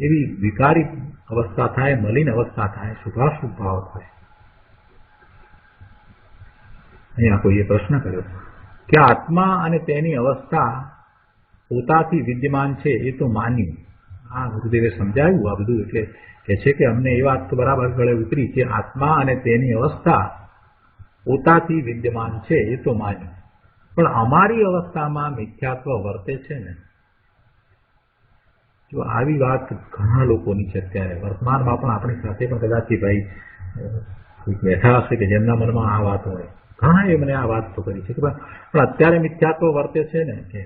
એવી વિકારી અવસ્થા થાય, મલિન અવસ્થા થાય, શુભાશુભ ભાવ થાય. અહીંયા કોઈએ પ્રશ્ન કર્યો કે આત્મા અને તેની અવસ્થા પોતાથી વિદ્યમાન છે એ તો માન્યું. આ ગુરુદેવે સમજાવ્યું આ બધું. એટલે કે છે કે અમને એ વાત તો બરાબર ગળે ઉતરી કે આત્મા અને તેની અવસ્થા પોતાથી વિદ્યમાન છે એ તો માન્યું, પણ અમારી અવસ્થામાં મિથ્યાત્વ વર્તે છે ને. જો આવી વાત ઘણા લોકોની છે અત્યારે વર્તમાનમાં પણ આપણી સાથે પણ કદાચ ભાઈ બેઠા હશે કે જેમના મનમાં આ વાત હોય. ઘણા એ મને આ વાત તો કરી છે કે પણ અત્યારે મિથ્યાત્વ વર્તે છે ને, કે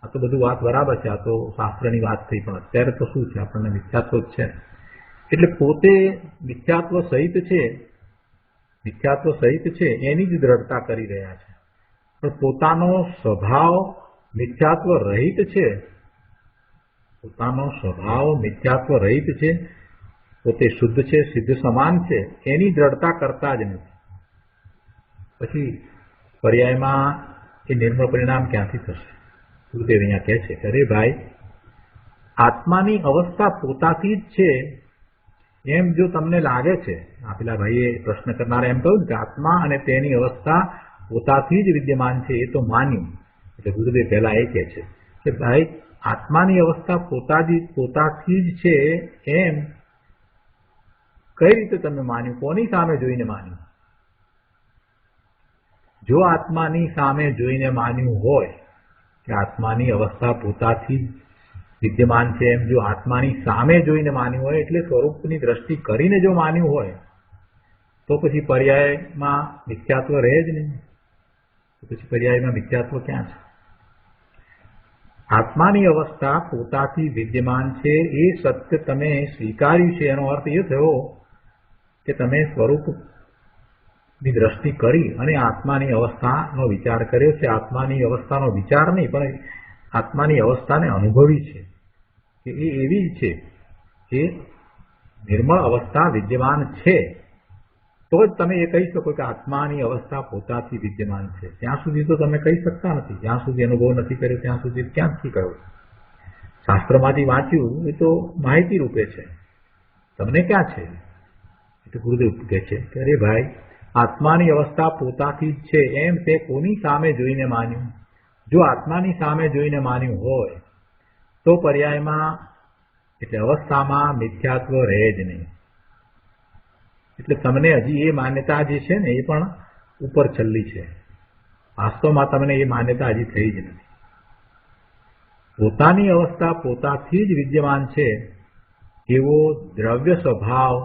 આ તો બધું વાત બરાબર છે, આ તો શાસ્ત્રની વાત થઈ, પણ અત્યારે તો શું છે, આપણને મિથ્યાત્વ જ છે. એટલે પોતે મિથ્યાત્વ સહિત છે એની જ દ્રઢતા કરી રહ્યા છે, પણ પોતાનો સ્વભાવ મિથ્યાત્વ રહિત છે. પોતાનો સ્વભાવ મિથ્યાત્વ રહિત છે, પોતે શુદ્ધ છે, સિદ્ધ સમાન છે, એની દ્રઢતા કરતા જ નથી. પછી પર્યાયમાં એ નિર્મળ પરિણામ ક્યાંથી થશે? ગુરુદેવ અહીંયા કહે છે કે અરે ભાઈ, આત્માની અવસ્થા પોતાથી જ છે એમ જો તમને લાગે છે, આ પેલા ભાઈએ પ્રશ્ન કરનારા એમ કહ્યું કે આત્મા અને તેની અવસ્થા પોતાથી જ વિદ્યમાન છે એ તો માન્યું. એટલે ગુરુદેવ પહેલા એ કહે છે કે ભાઈ, આત્માની અવસ્થા પોતાથી જ છે એમ કઈ રીતે તમે માન્યું? કોની સામે જોઈને માન્યું? જો આત્માની સામે જોઈને માન્યું હોય કે આત્માની અવસ્થા પોતાથી વિદ્યમાન છે એમ જો આત્માની સામે જોઈને માન્યું હોય, એટલે સ્વરૂપની દ્રષ્ટિ કરીને જો માન્યું હોય, તો પછી પર્યાયમાં મિથ્યાત્વ રહે જ નહીં. તો પછી પર્યાયમાં મિથ્યાત્વ ક્યાં છે? આત્માની અવસ્થા પોતાથી વિદ્યમાન છે એ સત્ય તમે સ્વીકાર્યું છે, એનો અર્થ એ થયો કે તમે સ્વરૂપની દ્રષ્ટિ કરી અને આત્માની અવસ્થાનો વિચાર કર્યો છે. આત્માની અવસ્થાનો વિચાર નહીં, પણ આત્માની અવસ્થાને અનુભવી છે કે એ એવી છે કે નિર્મળ અવસ્થા વિદ્યમાન છે, તો જ તમે એ કહી શકો કે આત્માની અવસ્થા પોતાથી વિદ્યમાન છે. ત્યાં સુધી તો તમે કહી શકતા નથી. જ્યાં સુધી અનુભવ નથી કર્યો ત્યાં સુધી ક્યાંથી કહ્યું? શાસ્ત્રમાંથી વાંચ્યું એ તો માહિતી રૂપે છે, તમને ક્યાં છે? એટલે ગુરુદેવ કહે છે કે અરે ભાઈ, આત્માની અવસ્થા પોતાથી જ છે એમ તે કોની સામે જોઈને માન્યું? જો આત્માની સામે જોઈને માન્યું હોય તો પર્યાયમાં એટલે અવસ્થામાં મિથ્યાત્વ રહે જ નહીં. એટલે તમને હજી એ માન્યતા જે છે ને એ પણ ઉપર છલ્લી છે. વાસ્તવમાં તમને એ માન્યતા હજી થઈ જ નથી. પોતાની અવસ્થા પોતાથી જ વિદ્યમાન છે એવો દ્રવ્ય સ્વભાવ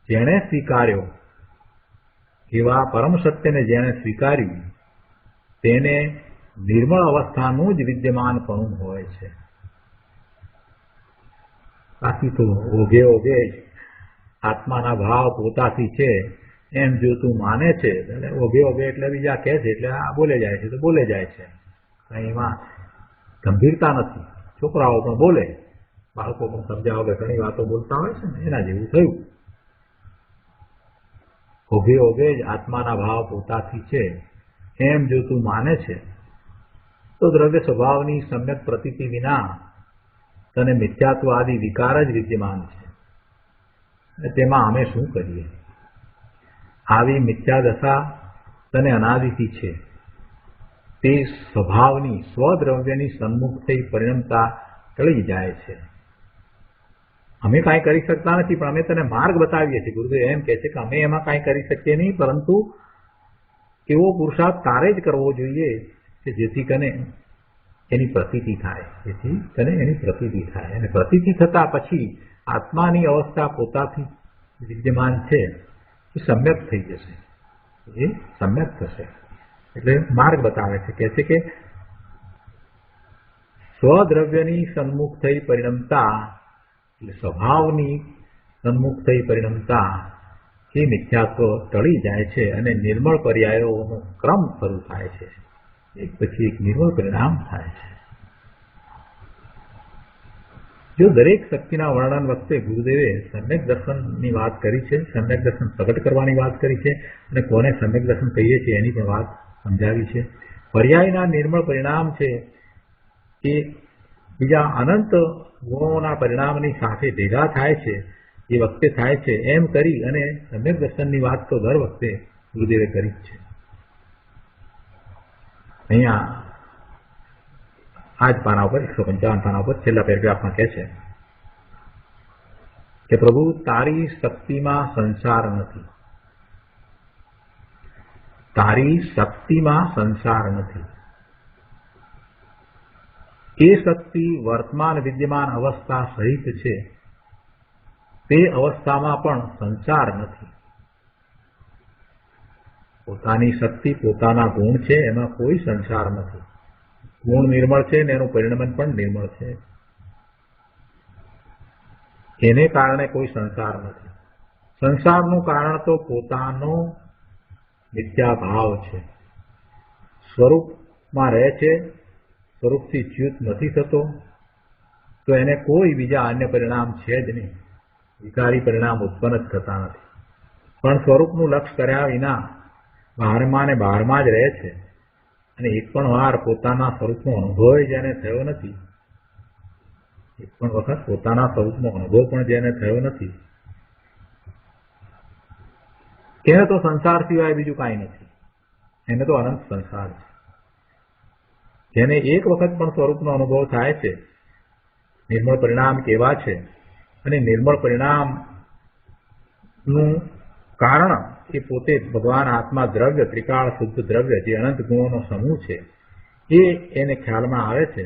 જેણે સ્વીકાર્યો, એવા પરમ સત્યને જેણે સ્વીકાર્યું, તેને નિર્મળ અવસ્થાનું જ વિદ્યમાનપણું હોય છે. બાકી તો ઓઘે ઓઘે આત્માના ભાવ પોતાથી છે એમ જો તું માને છે, એટલે ઓઘે ઓઘે એટલે બીજા કહે છે એટલે આ બોલે જાય છે તો બોલે જાય છે. એમાં ગંભીરતા નથી. છોકરાઓ પણ બોલે, બાળકો પણ સમજાવ વગર ઘણી વાતો બોલતા હોય છે ને, એના જેવું થયું. ઓઘે ઓઘે જ આત્માના ભાવ પોતાથી છે એમ જો તું માને છે, તો દ્રવ્ય સ્વભાવની સમ્યક પ્રતીતિ વિના તને મિથ્યાત્વ આદિ વિકાર જ વિદ્યમાન છે. તેમાં અમે શું કરીએ? આવી મિથ્યાદશા તને અનાદિથી છે. તે સ્વભાવની સ્વદ્રવ્યની સન્મુખ થઈ પરિણમતા ટળી જાય છે. અમે કાંઈ કરી શકતા નથી, પણ અમે તને માર્ગ બતાવીએ છીએ. ગુરુદેવ એમ કહે છે કે અમે એમાં કાંઈ કરી શકીએ નહીં, પરંતુ એવો પુરુષાર્થ તારે જ કરવો જોઈએ કે જેથી કને એની પ્રતીતિ થાય. અને પ્રતીતિ થતા પછી આત્માની અવસ્થા પોતાથી વિદ્યમાન છે એ સમ્યક થઈ જશે, એ સમ્યક થશે. એટલે માર્ગ બતાવે છે, કહે છે કે સ્વદ્રવ્યની સન્મુખ થઈ પરિણમતા, એટલે સ્વભાવની સન્મુખ થઈ પરિણમતા એ મિથ્યાત્વ ટળી જાય છે અને નિર્મળ પર્યાયોનો ક્રમ શરૂ થાય છે. એક પછી એક નિર્મળ પરિણામ થાય છે. જો દરેક શક્તિના વર્ણન વખતે ગુરુદેવે સમ્યક દર્શનની વાત કરી છે, સમ્યક દર્શન પ્રગટ કરવાની વાત કરી છે અને કોને સમ્યક દર્શન કહીએ છીએ એની પણ વાત સમજાવી છે. પર્યાયના નિર્મળ પરિણામ છે એ બીજા અનંત ગુણોના પરિણામની સાથે ભેગા થાય છે એ વખતે થાય છે એમ કરી અને સમ્યક દર્શનની વાત તો દર વખતે ગુરુદેવે કરી જ છે. અહીંયા આ જ પાના ઉપર 155 પાના ઉપર છેલ્લા પેરેગ્રાફમાં કહે છે કે પ્રભુ તારી શક્તિમાં સંસાર નથી, તારી શક્તિમાં સંસાર નથી. એ શક્તિ વર્તમાન વિદ્યમાન અવસ્થા સહિત છે, તે અવસ્થામાં પણ સંસાર નથી. પોતાની શક્તિ પોતાના ગુણ છે, એમાં કોઈ સંસાર નથી. ગુણ નિર્મળ છે ને એનું પરિણમન પણ નિર્મળ છે, એને કારણે કોઈ સંસાર નથી. સંસારનું કારણ તો પોતાનો મિથ્યા ભાવ છે. સ્વરૂપમાં રહે છે, સ્વરૂપથી ચ્યુત નથી થતો, તો એને કોઈ બીજા અન્ય પરિણામ છે જ નહીં. વિકારી પરિણામ ઉત્પન્ન જ થતા નથી. પણ સ્વરૂપનું લક્ષ કર્યા વિના બહારમાં ને બહારમાં જ રહે છે અને એક પણ વાર પોતાના સ્વરૂપનો અનુભવ જેને થયો નથી, એક પણ વખત પોતાના સ્વરૂપનો અનુભવ પણ જેને થયો નથી, એને તો સંસાર સિવાય બીજું કાંઈ નથી. એને તો અનંત સંસાર છે. જેને એક વખત પણ સ્વરૂપનો અનુભવ થાય છે, નિર્મળ પરિણામ કેવા છે અને નિર્મળ પરિણામનું કારણ એ પોતે ભગવાન આત્મા દ્રવ્ય, ત્રિકાળ શુદ્ધ દ્રવ્ય, જે અનંત ગુણોનો સમૂહ છે, એ એને ખ્યાલમાં આવે છે,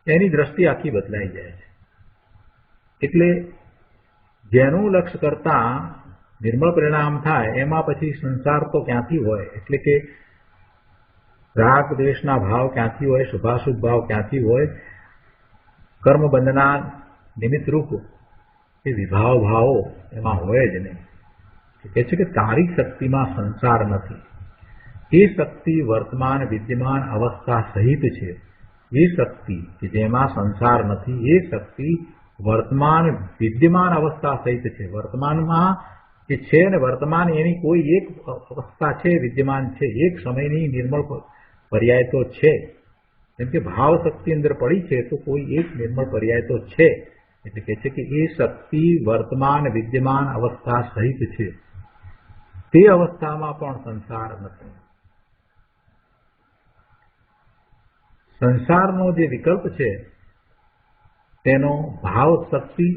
એની દ્રષ્ટિ આખી બદલાઈ જાય છે. એટલે જેનું લક્ષ્ય કરતા નિર્મળ પરિણામ થાય એમાં પછી સંસાર તો ક્યાંથી હોય? એટલે કે રાગ દ્વેષના ભાવ ક્યાંથી હોય? શુભાશુભ ભાવ ક્યાંથી હોય? કર્મબંધના નિમિત્તરૂપ એ વિભાવ ભાવો એમાં હોય જ નહીં. કહે છે કે તારી શક્તિમાં સંસાર નથી. એ શક્તિ વર્તમાન વિદ્યમાન અવસ્થા સહિત છે. એ શક્તિ કે જેમાં સંસાર નથી, એ શક્તિ વર્તમાન વિદ્યમાન અવસ્થા સહિત છે. વર્તમાનમાં એ છે ને વર્તમાન એની કોઈ એક અવસ્થા છે, વિદ્યમાન છે. એક સમયની નિર્મળ પર્યાય તો છે. જેમ કે ભાવ શક્તિ અંદર પડી છે તો કોઈ એક નિર્મળ પર્યાય તો છે. એટલે કહે છે કે એ શક્તિ વર્તમાન વિદ્યમાન અવસ્થા સહિત છે. તે અવસ્થામાં પણ સંસાર નથી. સંસારનો જે વિકલ્પ છે તેનો ભાવ શક્તિ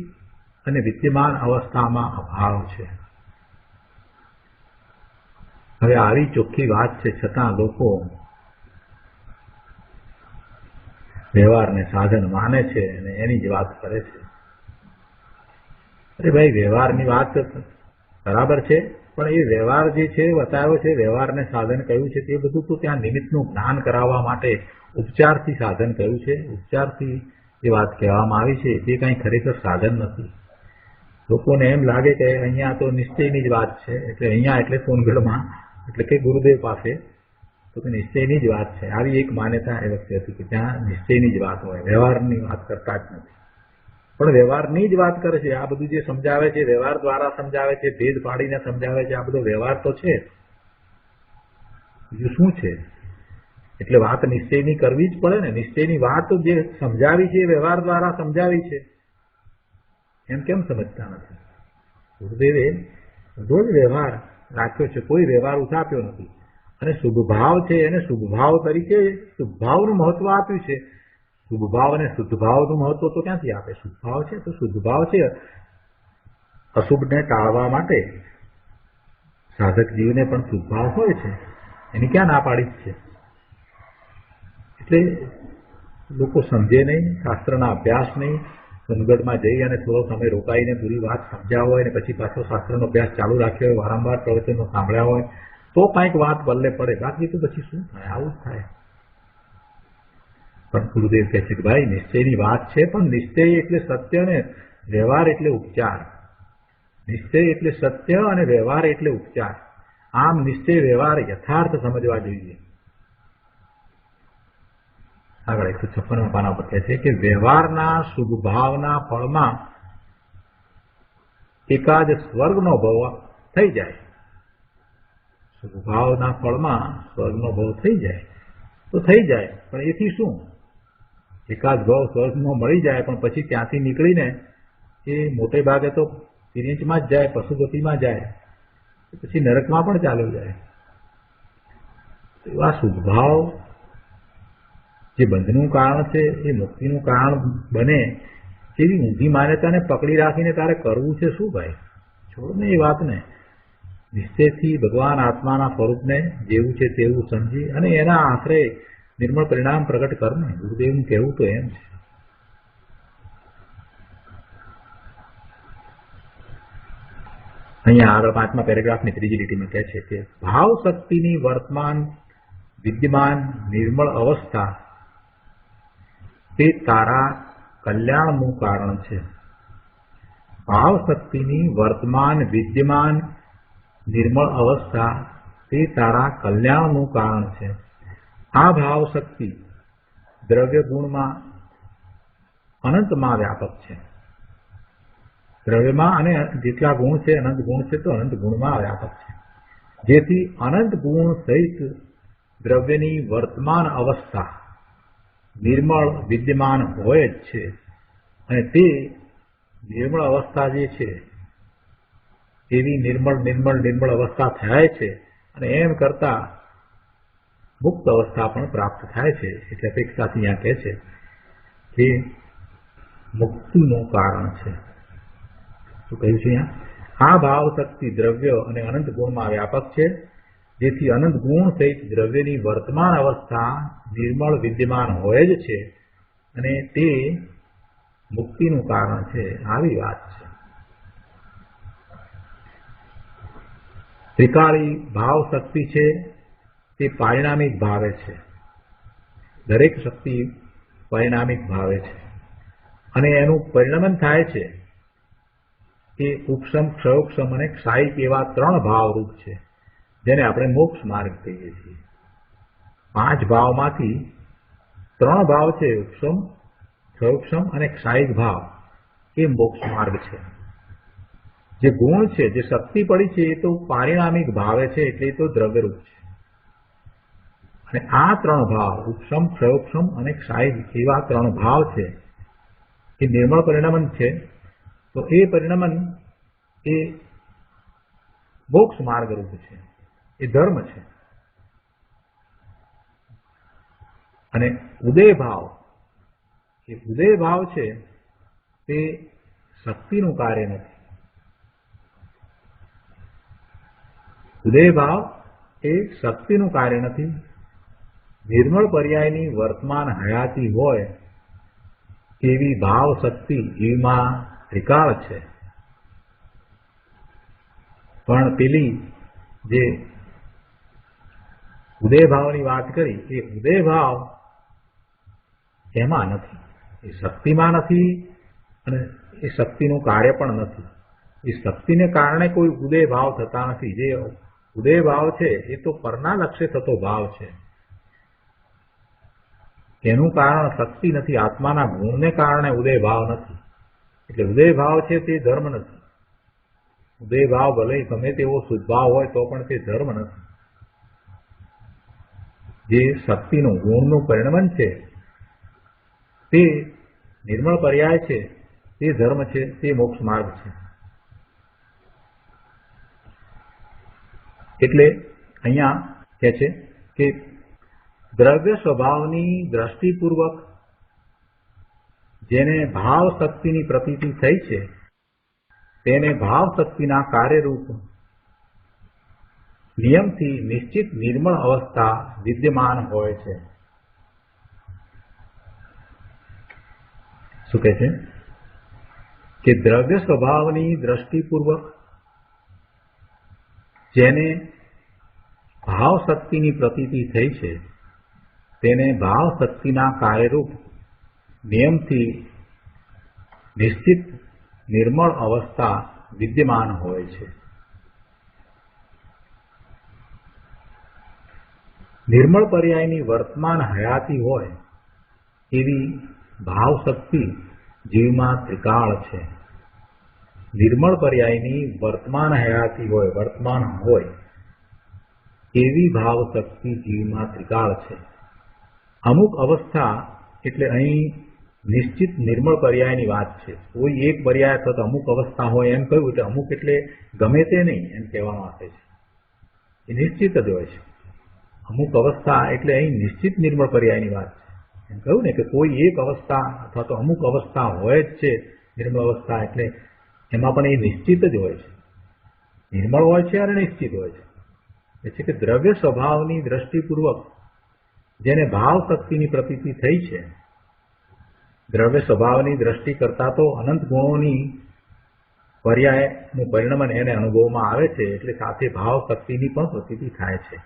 અને વિદ્યમાન અવસ્થામાં અભાવ છે. હવે આવી ચોખ્ખી વાત છે, છતાં લોકો વ્યવહારને સાધન માને છે અને એની જ વાત કરે છે. અરે ભાઈ, વ્યવહારની વાત બરાબર છે, પણ એ વ્યવહાર જે છે બતાવ્યો છે, વ્યવહારને સાધન કહ્યું છે, તે બધું તો ત્યાં નિમિત્તનું જ્ઞાન કરાવવા માટે ઉપચારથી સાધન કહ્યું છે. ઉપચારથી જે વાત કહેવામાં આવી છે તે કાંઈ ખરેખર સાધન નથી. લોકોને એમ લાગે કે અહીંયા તો નિશ્ચયની જ વાત છે, એટલે અહીંયા એટલે સોનગઢમાં, એટલે કે ગુરુદેવ પાસે તો કે નિશ્ચયની જ વાત છે. આવી એક માન્યતા એ વખતે હતી કે ત્યાં નિશ્ચયની જ વાત હોય, વ્યવહારની વાત કરતા જ નથી. પણ વ્યવહારની જ વાત કરે છે. આ બધું જે સમજાવે છે વ્યવહાર દ્વારા સમજાવે છે, ભેદ પાડીને સમજાવે છે. આ બધો વ્યવહાર તો છે, બીજું શું છે? એટલે વાત નિશ્ચયની કરવી જ પડે ને. નિશ્ચયની વાત જે સમજાવી છે એ વ્યવહાર દ્વારા સમજાવી છે, એમ કેમ સમજતા નથી? ગુરુદેવે બધો જ વ્યવહાર રાખ્યો છે, કોઈ વ્યવહાર ઉઠાપ્યો નથી. અને શુભભાવ છે એને શુભભાવ તરીકે શુભભાવનું મહત્વ આપ્યું છે. શુભભાવ અને શુદ્ધભાવનું મહત્વ તો ક્યાંથી આપે? શુભભાવ છે તો શુદ્ધભાવ છે. અશુભને ટાળવા માટે સાધક જીવને પણ શુભભાવ હોય છે, એની ક્યાં ના પાડી છે? એટલે લોકો સમજે નહીં, શાસ્ત્રના અભ્યાસ નહીં. સોનગઢમાં જઈ અને થોડો સમય રોકાઈને પૂરી વાત સમજ્યા હોય અને પછી પાછો શાસ્ત્રનો અભ્યાસ ચાલુ રાખ્યો હોય, વારંવાર પ્રવચનો સાંભળ્યા હોય તો કાંઈક વાત પલ્લે પડે. બાકી તો પછી શું થાય? આવું જ થાય. પણ ગુરુદેવ કહે છે કે ભાઈ, નિશ્ચયની વાત છે, પણ નિશ્ચય એટલે સત્ય ને વ્યવહાર એટલે ઉપચાર. નિશ્ચય એટલે સત્ય અને વ્યવહાર એટલે ઉપચાર. આમ નિશ્ચય વ્યવહાર યથાર્થ સમજવા જોઈએ. આગળ 156 પાના પર કહે છે કે વ્યવહારના શુભ ભાવના ફળમાં એકાદ સ્વર્ગનો ભવ થઈ જાય. શુભ ભાવના ફળમાં સ્વર્ગનો ભવ થઈ જાય તો થઈ જાય, પણ એથી શું? એકાદ ભાવ સ્વર્ગનો મળી જાય પણ પછી ત્યાંથી નીકળીને એ મોટે ભાગે તો પિરિંચમાં જ જાય, પશુપતિમાં જાય, પછી નરકમાં પણ ચાલ્યો જાય. એવા શુભ ભાવ જે બંધનું કારણ છે એ મુક્તિનું કારણ બને એવી ઊંધી માન્યતાને પકડી રાખીને તારે કરવું છે શું ભાઈ? છોડ ને એ વાતને. નિશ્ચયથી ભગવાન આત્માના સ્વરૂપને જેવું છે તેવું સમજી અને એના આશરે નિર્મળ પરિણામ પ્રગટ કરને. ગુરુદેવનું કહેવું તો એમ છે. અહીંયા આગળ 5મા પેરેગ્રાફની 3જી લીટીમાં કહે છે કે ભાવ શક્તિની વર્તમાન વિદ્યમાન નિર્મળ અવસ્થા તે તારા કલ્યાણનું કારણ છે. ભાવ શક્તિની વર્તમાન વિદ્યમાન નિર્મળ અવસ્થા તે તારા કલ્યાણનું કારણ છે. આ ભાવ શક્તિ દ્રવ્ય ગુણમાં અનંતમાં વ્યાપક છે. દ્રવ્યમાં અને જેટલા ગુણ છે, અનંત ગુણ છે, તો અનંત ગુણમાં વ્યાપક છે. જેથી અનંત ગુણ સહિત દ્રવ્યની વર્તમાન અવસ્થા નિર્મળ વિદ્યમાન હોય જ છે. અને તે નિર્મળ અવસ્થા જે છે એવી નિર્મળ અવસ્થા થાય છે અને એમ કરતા મુક્ત અવસ્થા પણ પ્રાપ્ત થાય છે. એટલે અપેક્ષાથી અહીંયા કહે છે કે મુક્તિનું કારણ છે. શું કહ્યું છે અહીંયા? આ ભાવ શક્તિ દ્રવ્ય અને અનંત ગુણમાં વ્યાપક છે. જેથી અનંત ગુણ સહિત દ્રવ્યની વર્તમાન અવસ્થા નિર્મળ વિદ્યમાન હોય જ છે અને તે મુક્તિનું કારણ છે. આવી વાત છે. ત્રિકાળી ભાવ શક્તિ છે તે પારિણામિક ભાવે છે. દરેક શક્તિ પરિણામિક ભાવે છે અને એનું પરિણમન થાય છે એ ઉપશમ, ક્ષયોક્ષમ અને ક્ષાયિક એવા 3 ભાવરૂપ છે જેને આપણે મોક્ષ માર્ગ કહીએ છીએ. 5 ભાવમાંથી 3 ભાવ છે, ઉપશમ, ક્ષયોક્ષમ અને ક્ષાયિક ભાવ, એ મોક્ષ માર્ગ છે. જે ગુણ છે, જે શક્તિ પડી છે એ તો પારિણામિક ભાવે છે, એટલે એ તો દ્રવ્યરૂપ છે. અને આ 3 ભાવ ઉપશમ, ક્ષયોક્ષમ અને ક્ષાયિક એવા 3 ભાવ છે એ નિર્મળ પરિણમન છે. તો એ પરિણમન એ મોક્ષ માર્ગ રૂપ છે, એ ધર્મ છે. અને ઉદય ભાવ, એ ઉદય ભાવ છે તે શક્તિનું કાર્ય નથી. ઉદય ભાવ એ શક્તિનું કાર્ય નથી. નિર્મળ પર્યાયની વર્તમાન હયાતી હોય એવી ભાવ શક્તિ જીવમાં ત્રિકાળ છે. પણ પેલી જે ઉદય ભાવની વાત કરી એ ઉદય ભાવ એમાં નથી, એ શક્તિમાં નથી અને એ શક્તિનું કાર્ય પણ નથી. એ શક્તિને કારણે કોઈ ઉદય ભાવ થતા નથી. જે ઉદય ભાવ છે એ તો પરના લક્ષ્ય થતો ભાવ છે. એનું કારણ શક્તિ નથી, આત્માના ગુણને કારણે ઉદય ભાવ નથી. એટલે ઉદય ભાવ છે તે ધર્મ નથી. ઉદય ભાવ ભલે ગમે તેવો શુદ્ધ ભાવ હોય તો પણ તે ધર્મ નથી. જે શક્તિનું ગુણનું પરિણમન છે તે નિર્મળ પર્યાય છે, તે ધર્મ છે, તે મોક્ષ માર્ગ છે. એટલે અહીંયા કહે છે કે દ્રવ્ય સ્વભાવની દ્રષ્ટિપૂર્વક જેને ભાવ શક્તિની પ્રતીતિ થઈ છે તેને ભાવ શક્તિના કાર્યરૂપ નિયમથી નિશ્ચિત નિર્મળ અવસ્થા વિદ્યમાન હોય છે. શું કહે છે કે દ્રવ્ય સ્વભાવની દ્રષ્ટિપૂર્વક જેને ભાવ શક્તિની પ્રતીતિ થઈ છે તેને ભાવ શક્તિના કાર્યરૂપ નિયમથી નિશ્ચિત નિર્મળ અવસ્થા વિદ્યમાન હોય છે. નિર્મળ પર્યાયની વર્તમાન હયાતી હોય એવી ભાવ શક્તિ જીવમાં ત્રિકાળ છે. નિર્મળ પર્યાયની વર્તમાન હયાતી હોય, વર્તમાન હોય એવી ભાવ શક્તિ જીવમાં ત્રિકાળ છે. અમુક અવસ્થા એટલે અહીં નિશ્ચિત નિર્મળ પર્યાયની વાત છે. કોઈ એક પર્યાય અથવા તો અમુક અવસ્થા હોય એમ કહ્યું એટલે અમુક એટલે ગમે તે નહીં એમ કહેવામાં આવે છે. એ નિશ્ચિત જ હોય છે. અમુક અવસ્થા એટલે અહીં નિશ્ચિત નિર્મળ પર્યાયની વાત છે. એમ કહ્યું ને કે કોઈ એક અવસ્થા અથવા તો અમુક અવસ્થા હોય જ છે નિર્મળ અવસ્થા, એટલે એમાં પણ એ નિશ્ચિત જ હોય છે. નિર્મળ હોય છે અને નિશ્ચિત હોય છે. એ છે કે દ્રવ્ય સ્વભાવની દ્રષ્ટિપૂર્વક જેને ભાવ શક્તિની પ્રતીતિ થઈ છે, દ્રવ્ય સ્વભાવની દ્રષ્ટિ કરતા તો અનંત ગુણોની પર્યાયનું પરિણમન એને અનુભવમાં આવે છે, એટલે સાથે ભાવ શક્તિની પણ પ્રતીતિ થાય છે.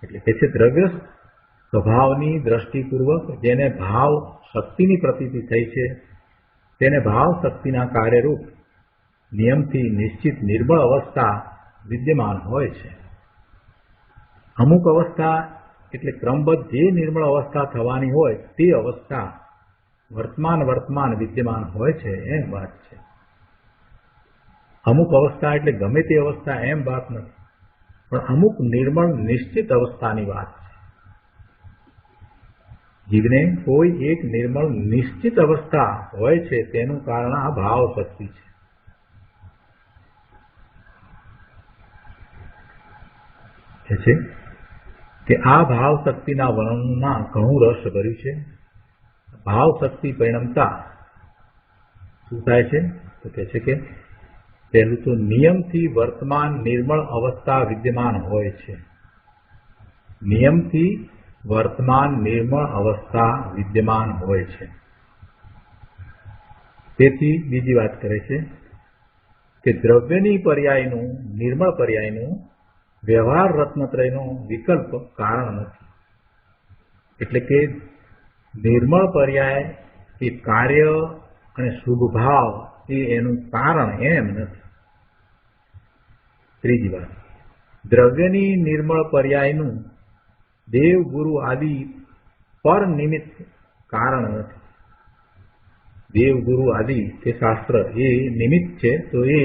એટલે કે છે દ્રવ્ય સ્વભાવની દ્રષ્ટિપૂર્વક જેને ભાવ શક્તિની પ્રતીતિ થઈ છે તેને ભાવ શક્તિના કાર્યરૂપ નિયમથી નિશ્ચિત નિર્બળ અવસ્થા વિદ્યમાન હોય છે. અમુક અવસ્થા એટલે ક્રમબદ્ધ જે નિર્મળ અવસ્થા થવાની હોય તે અવસ્થા વર્તમાન વિદ્યમાન હોય છે એમ વાત છે. અમુક અવસ્થા એટલે ગમે તે અવસ્થા એમ વાત નથી, પણ અમુક નિર્મળ નિશ્ચિત અવસ્થાની વાત છે. જીવને કોઈ એક નિર્મળ નિશ્ચિત અવસ્થા હોય છે તેનું કારણ આ ભાવ શક્તિ છે. કે આ ભાવ શક્તિના વર્ણનમાં ઘણું રસ ભર્યું છે. ભાવ શક્તિ પરિણમતા શું થાય છે તો કહે છે કે પહેલું તો નિયમથી વર્તમાન નિર્મળ અવસ્થા વિદ્યમાન હોય છે. નિયમથી વર્તમાન નિર્મળ અવસ્થા વિદ્યમાન હોય છે. તેથી બીજી વાત કરે છે કે દ્રવ્યની પર્યાયનું નિર્મળ પર્યાયનું વ્યવહાર રત્નત્રયનો વિકલ્પ કારણ નથી. એટલે કે નિર્મળ પર્યાય એ કાર્ય અને શુભ ભાવ એ એનું કારણ એમ નથી. ત્રીજી વાત, દ્રવ્યની નિર્મળ પર્યાયનું દેવ ગુરુ આદિ પર નિમિત્ત કારણ નથી. દેવ ગુરુ આદિ કે શાસ્ત્ર એ નિમિત્ત છે, તો એ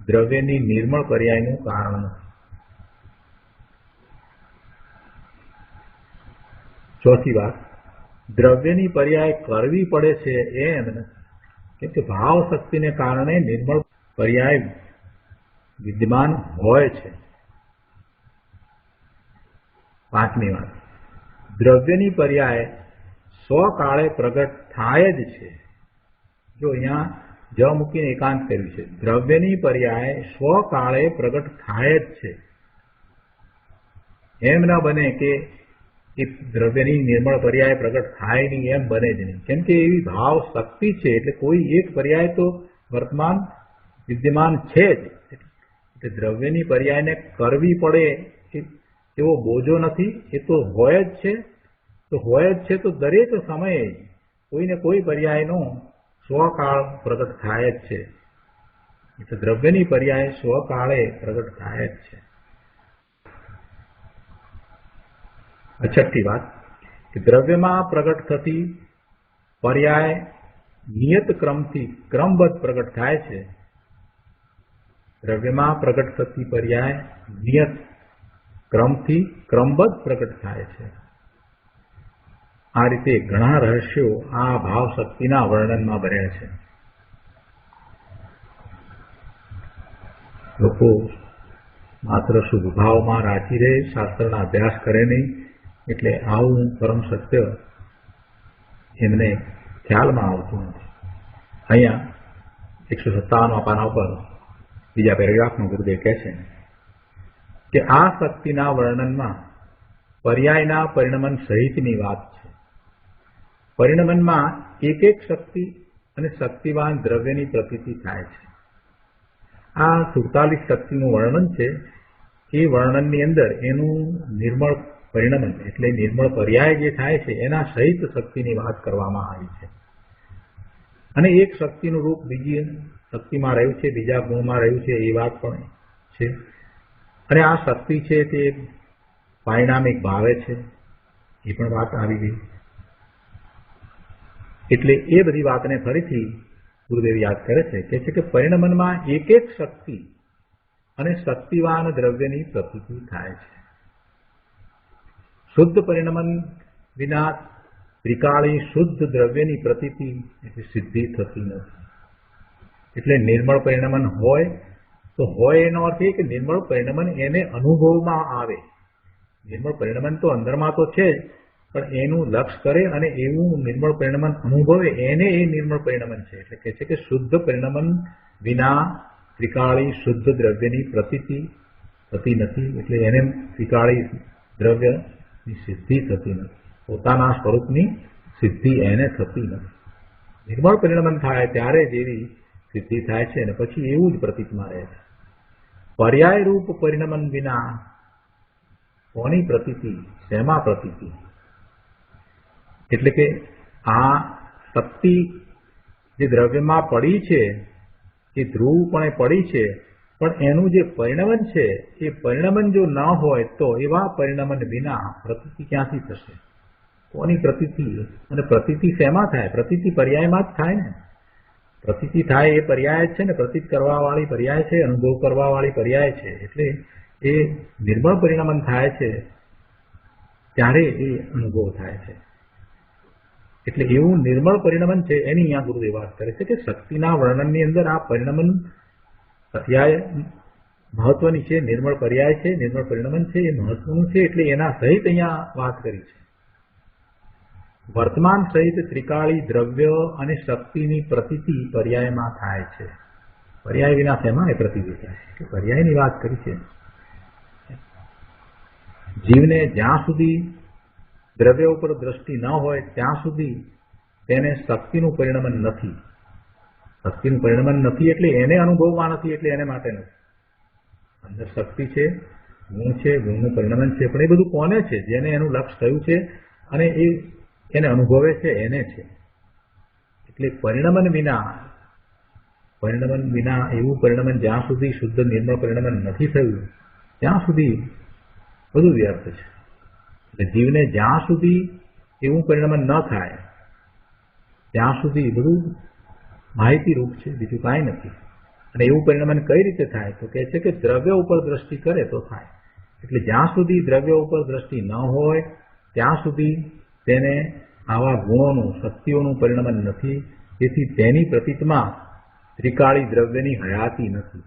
દ્રવ્યની નિર્મળ પર્યાયનું કારણ નથી. ચોથી વાત, દ્રવ્યની પર્યાય કરવી પડે છે એમ નથી, કેમ કે ભાવ શક્તિને કારણે નિર્મળ પર્યાય વિદ્યમાન હોય છે. પાંચમી વાત, દ્રવ્યની પર્યાય સ્વકાળે પ્રગટ થાય જ છે. જો અહીંયા જ મૂકીને એકાંત કર્યું છે. દ્રવ્યની પર્યાય સ્વકાળે પ્રગટ થાય જ છે. એમ ન બને કે એ દ્રવ્યની નિર્મળ પર્યાય પ્રગટ થાય નહીં એમ બને જ નહીં, કેમ કે એવી ભાવ શક્તિ છે એટલે કોઈ એક પર્યાય તો વર્તમાન વિદ્યમાન છે જ. એટલે દ્રવ્યની પર્યાયને કરવી પડે એવો બોજો નથી, એ તો હોય જ છે. તો હોય જ છે તો દરેક સમયે કોઈને કોઈ પર્યાયનો સ્વકાળ પ્રગટ થાય જ છે. એટલે દ્રવ્યની પર્યાય સ્વકાળે પ્રગટ થાય જ છે. છઠ્ઠી વાત, કે દ્રવ્યમાં પ્રગટ થતી પર્યાય નિયત ક્રમથી ક્રમબદ્ધ પ્રગટ થાય છે. દ્રવ્યમાં પ્રગટ થતી પર્યાય નિયત ક્રમથી ક્રમબદ્ધ પ્રગટ થાય છે. આ રીતે ઘણા રહસ્યો આ ભાવ શક્તિના વર્ણનમાં ભર્યા છે. લોકો માત્ર શુભ ભાવમાં રાચી રહે, શાસ્ત્રના અભ્યાસ કરે નહીં, એટલે આવું પરમ સત્ય એમને ખ્યાલમાં આવતું નથી. અહીંયા 157 પાના ઉપર બીજા પેરેગ્રાફમાં ગુરુદેવ કહે છે કે આ શક્તિના વર્ણનમાં પર્યાયના પરિણમન સહિતની વાત છે. પરિણમનમાં એક એક શક્તિ અને શક્તિવાન દ્રવ્યની પ્રતીતિ થાય છે. આ 47 શક્તિનું વર્ણન છે. એ વર્ણનની અંદર એનું નિર્મળ પરિણમન એટલે નિર્મળ પર્યાય જે થાય છે એના સહિત શક્તિની વાત કરવામાં આવી છે. અને એક શક્તિનું રૂપ બીજી શક્તિમાં રહ્યું છે, બીજા ગુણમાં રહ્યું છે, એ વાત પણ છે. અને આ શક્તિ છે તે પારિણામિક ભાવે છે, એ પણ વાત આવી ગઈ. એટલે એ બધી વાતને ફરીથી ગુરુદેવ યાદ કરે છે કે પરિણમનમાં એક એક શક્તિ અને શક્તિવાન દ્રવ્યની પ્રતીતિ થાય છે. શુદ્ધ પરિણમન વિના ત્રિકાળી શુદ્ધ દ્રવ્યની પ્રતીતિ એટલે સિદ્ધિ થતી નથી. એટલે નિર્મળ પરિણમન હોય તો હોય એનો અર્થ એ કે નિર્મળ પરિણમન એને અનુભવમાં આવે. નિર્મળ પરિણમન તો અંદરમાં તો છે જ, પણ એનું લક્ષ કરે અને એવું નિર્મળ પરિણમન અનુભવે એને એ નિર્મળ પરિણમન છે. એટલે કહે છે કે શુદ્ધ પરિણમન વિના ત્રિકાળી શુદ્ધ દ્રવ્યની પ્રતીતિ થતી નથી. એટલે એને ત્રિકાળી દ્રવ્યની સિદ્ધિ થતી નથી. પોતાના સ્વરૂપની સિદ્ધિ એને થતી નથી. નિર્મળ પરિણમન થાય ત્યારે જેવી સિદ્ધિ થાય છે અને પછી એવું જ પ્રતીતમાં રહે છે. પર્યાય રૂપ પરિણમન વિના કોની પ્રતીતિ, શેમાં પ્રતીતિ? એટલે કે આ શક્તિ જે દ્રવ્યમાં પડી છે એ ધ્રુવપણે પડી છે, પણ એનું જે પરિણમન છે એ પરિણમન જો ન હોય તો એવા પરિણમન વિના પ્રતીતિ ક્યાંથી થશે? કોની પ્રતીતિ? અને પ્રતીતિ શેમાં થાય? પ્રતીતિ પર્યાયમાં જ થાય ને. પ્રતીતિ થાય એ પર્યાય જ છે ને. પ્રતીત કરવા વાળી પર્યાય છે, અનુભવ કરવા વાળી પર્યાય છે. એટલે એ નિર્મળ પરિણમન થાય છે ત્યારે એ અનુભવ થાય છે. એટલે એવું નિર્મળ પરિણમન છે એની અહીંયા ગુરુદેવ વાત કરે છે કે શક્તિના વર્ણનની અંદર આ પરિણમન પર્યાય મહત્વની છે, નિર્મળ પર્યાય છે, નિર્મળ પરિણમન છે એ મહત્વનું છે. એટલે એના સહિત અહીંયા વાત કરી છે. વર્તમાન સહિત ત્રિકાળી દ્રવ્ય અને શક્તિની પ્રતીતિ પર્યાયમાં થાય છે. પર્યાય વિના શેમાં એ પ્રતીતિ થાય છે? પર્યાયની વાત કરી છે. જીવને જ્યાં સુધી દ્રવ્ય ઉપર દ્રષ્ટિ ન હોય ત્યાં સુધી તેને શક્તિનું પરિણમન નથી. શક્તિનું પરિણમન નથી એટલે એને અનુભવમાં નથી, એટલે એને માટે નથી. અંદર શક્તિ છે, ગુણ છે, ગુણનું પરિણમન છે, પણ એ બધું કોને છે? જેને એનું લક્ષ્ય થયું છે અને એને અનુભવે છે એને છે. એટલે પરિણમન વિના એવું પરિણમન જ્યાં સુધી શુદ્ધ નિર્મળ પરિણમન નથી થયું ત્યાં સુધી બધું વ્યર્થ છે. એટલે જીવને જ્યાં સુધી એવું પરિણમન ન થાય ત્યાં સુધી બધું માહિતી રૂપ છે, બીજું કાંઈ નથી. અને એવું પરિણમન કઈ રીતે થાય? તો કહે છે કે દ્રવ્ય ઉપર દ્રષ્ટિ કરે તો થાય. એટલે જ્યાં સુધી દ્રવ્ય ઉપર દ્રષ્ટિ ન હોય ત્યાં સુધી તેને આવા ગુણોનું, શક્તિઓનું પરિણમન નથી. તેથી તેની પ્રતીતમાં ત્રિકાળી દ્રવ્યની હયાતી નથી.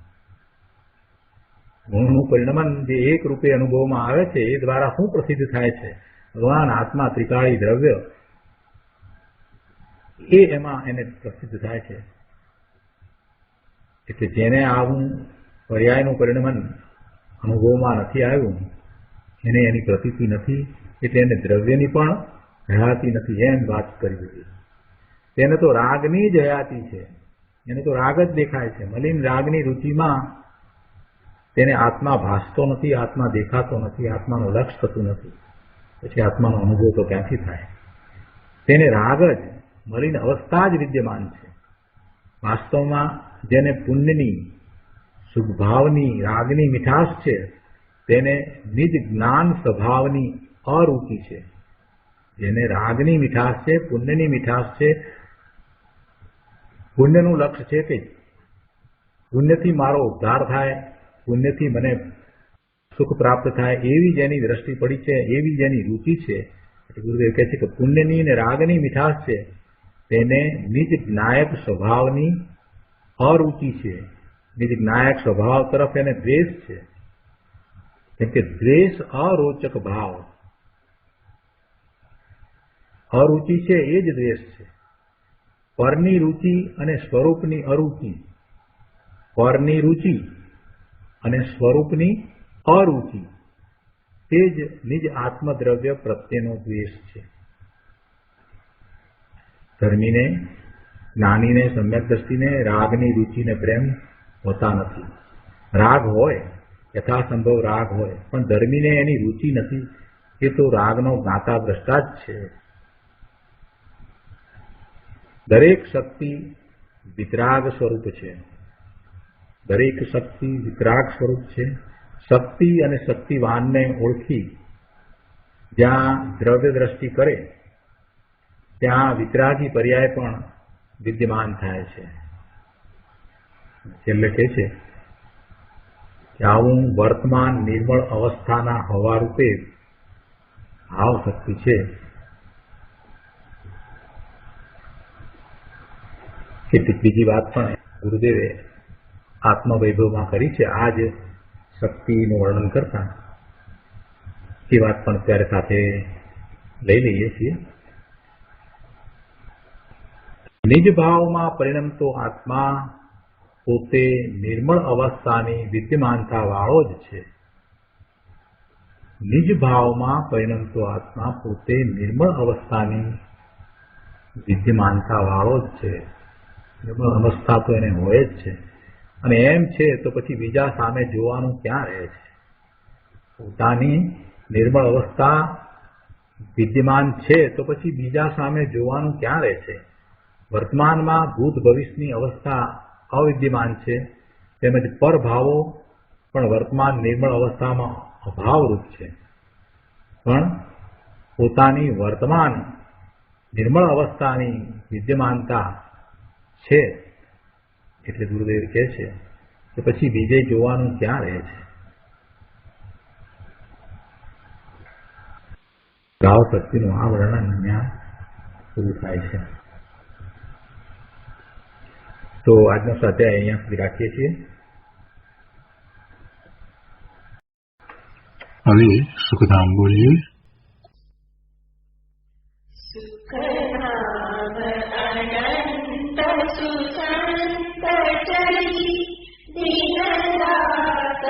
ગુણનું પરિણમન જે એક રૂપે અનુભવમાં આવે છે એ દ્વારા શું પ્રસિદ્ધ થાય છે? ભગવાન, આત્મા, ત્રિકાળી દ્રવ્ય એમાં એને પ્રસિદ્ધ થાય છે. એટલે જેને આવું પર્યાયનું પરિણમન અનુભવમાં નથી આવ્યું એને એની પ્રતીતિ નથી, એટલે એને દ્રવ્યની પણ હયાતી નથી. એમ વાત કરી દીધી. તેને તો રાગની જ હયાતી છે. એને તો રાગ જ દેખાય છે. મલિન રાગની રુચિમાં તેને આત્મા ભાસતો નથી, આત્મા દેખાતો નથી, આત્માનું લક્ષ થતું નથી. પછી આત્માનો અનુભવ તો ક્યાંથી થાય? તેને રાગ જ, મલિન અવસ્થા જ વિદ્યમાન છે. વાસ્તવમાં જેને પુણ્યની, સુખભાવની, રાગની મીઠાશ છે તેને નિજ જ્ઞાન સ્વભાવની અરુચિ છે. જેને રાગની મીઠાશ છે, પુણ્યની મીઠાશ છે, પુણ્યનું લક્ષ્ય છે કે પુણ્યથી મારો ઉદ્ધાર થાય, પુણ્યથી મને સુખ પ્રાપ્ત થાય, એવી જેની દ્રષ્ટિ પડી છે, એવી જેની રુચિ છે. એટલે ગુરુદેવ કહે છે કે પુણ્યની અને રાગની મીઠાશ છે તેને નિજ જ્ઞાયક સ્વભાવની અરુચિ છે. નિજ જ્ઞાયક સ્વભાવ તરફ એને દ્વેષ છે. કેમ કે દ્વેષ અરોચક ભાવ, અરુચિ છે એ જ દ્વેષ છે. પરની રુચિ અને સ્વરૂપની અરુચિ, પરની રુચિ અને સ્વરૂપની અરુચિ તે જ નિજ આત્મદ્રવ્ય પ્રત્યેનો દ્વેષ છે. ધર્મીને, જ્ઞાનીને, સમ્યક દ્રષ્ટિને રાગની રુચિને પ્રેમ હોતા નથી. રાગ હોય, યથાસંભવ રાગ હોય, પણ ધર્મીને એની રુચિ નથી. એ તો રાગનો જ્ઞાતા દ્રષ્ટા જ છે. દરેક શક્તિ વિતરાગ સ્વરૂપ છે. દરેક શક્તિ વિતરાગ સ્વરૂપ છે. શક્તિ અને શક્તિવાનને ઓળખી જ્યાં દ્રવ્ય દ્રષ્ટિ કરે ત્યાં વિતરાગી પર્યાય પણ વિદ્યમાન થાય છે. છેલ્લે કહે છે કે આવું વર્તમાન નિર્મળ અવસ્થાના હવા રૂપે ભાવ શક્તિ છે. કેટલીક બીજી વાત પણ ગુરુદેવે આત્મવૈભવમાં કરી છે. આ જ શક્તિનું વર્ણન કરતા એ વાત પણ ત્યારે સાથે લઈ લઈએ છીએ. નિજ ભાવમાં પરિણમતો આત્મા પોતે નિર્મળ અવસ્થાની વિદ્યમાનતા વાળો જ છે. નિજ ભાવમાં પરિણમતો આત્મા પોતે નિર્મળ અવસ્થાની વિદ્યમાનતા વાળો જ છે. નિર્મળ અવસ્થા તો એને હોય જ છે. અને એમ છે તો પછી બીજા સામે જોવાનું ક્યાં રહે છે? પોતાની નિર્મળ અવસ્થા વિદ્યમાન છે તો પછી બીજા સામે જોવાનું ક્યાં રહે છે? વર્તમાનમાં ભૂત ભવિષ્યની અવસ્થા અવિદ્યમાન છે, તેમજ પરભાવો પણ વર્તમાન નિર્મળ અવસ્થામાં અભાવરૂપ છે. પણ પોતાની વર્તમાન નિર્મળ અવસ્થાની વિદ્યમાનતા છે એટલે ગુરુદેવ કહે છે કે પછી બીજે જોવાનું ક્યાં રહે છે? ભાવ શક્તિનું આ વર્ણન અહીંયા પૂરું થાય છે. તો આજનો સ્વાધ્યાય અહીંયા સુધી રાખીએ છીએ. હવે સુખધામ બોલીએ. સુખધામ અનંત સુસંત ચરી દીનદાત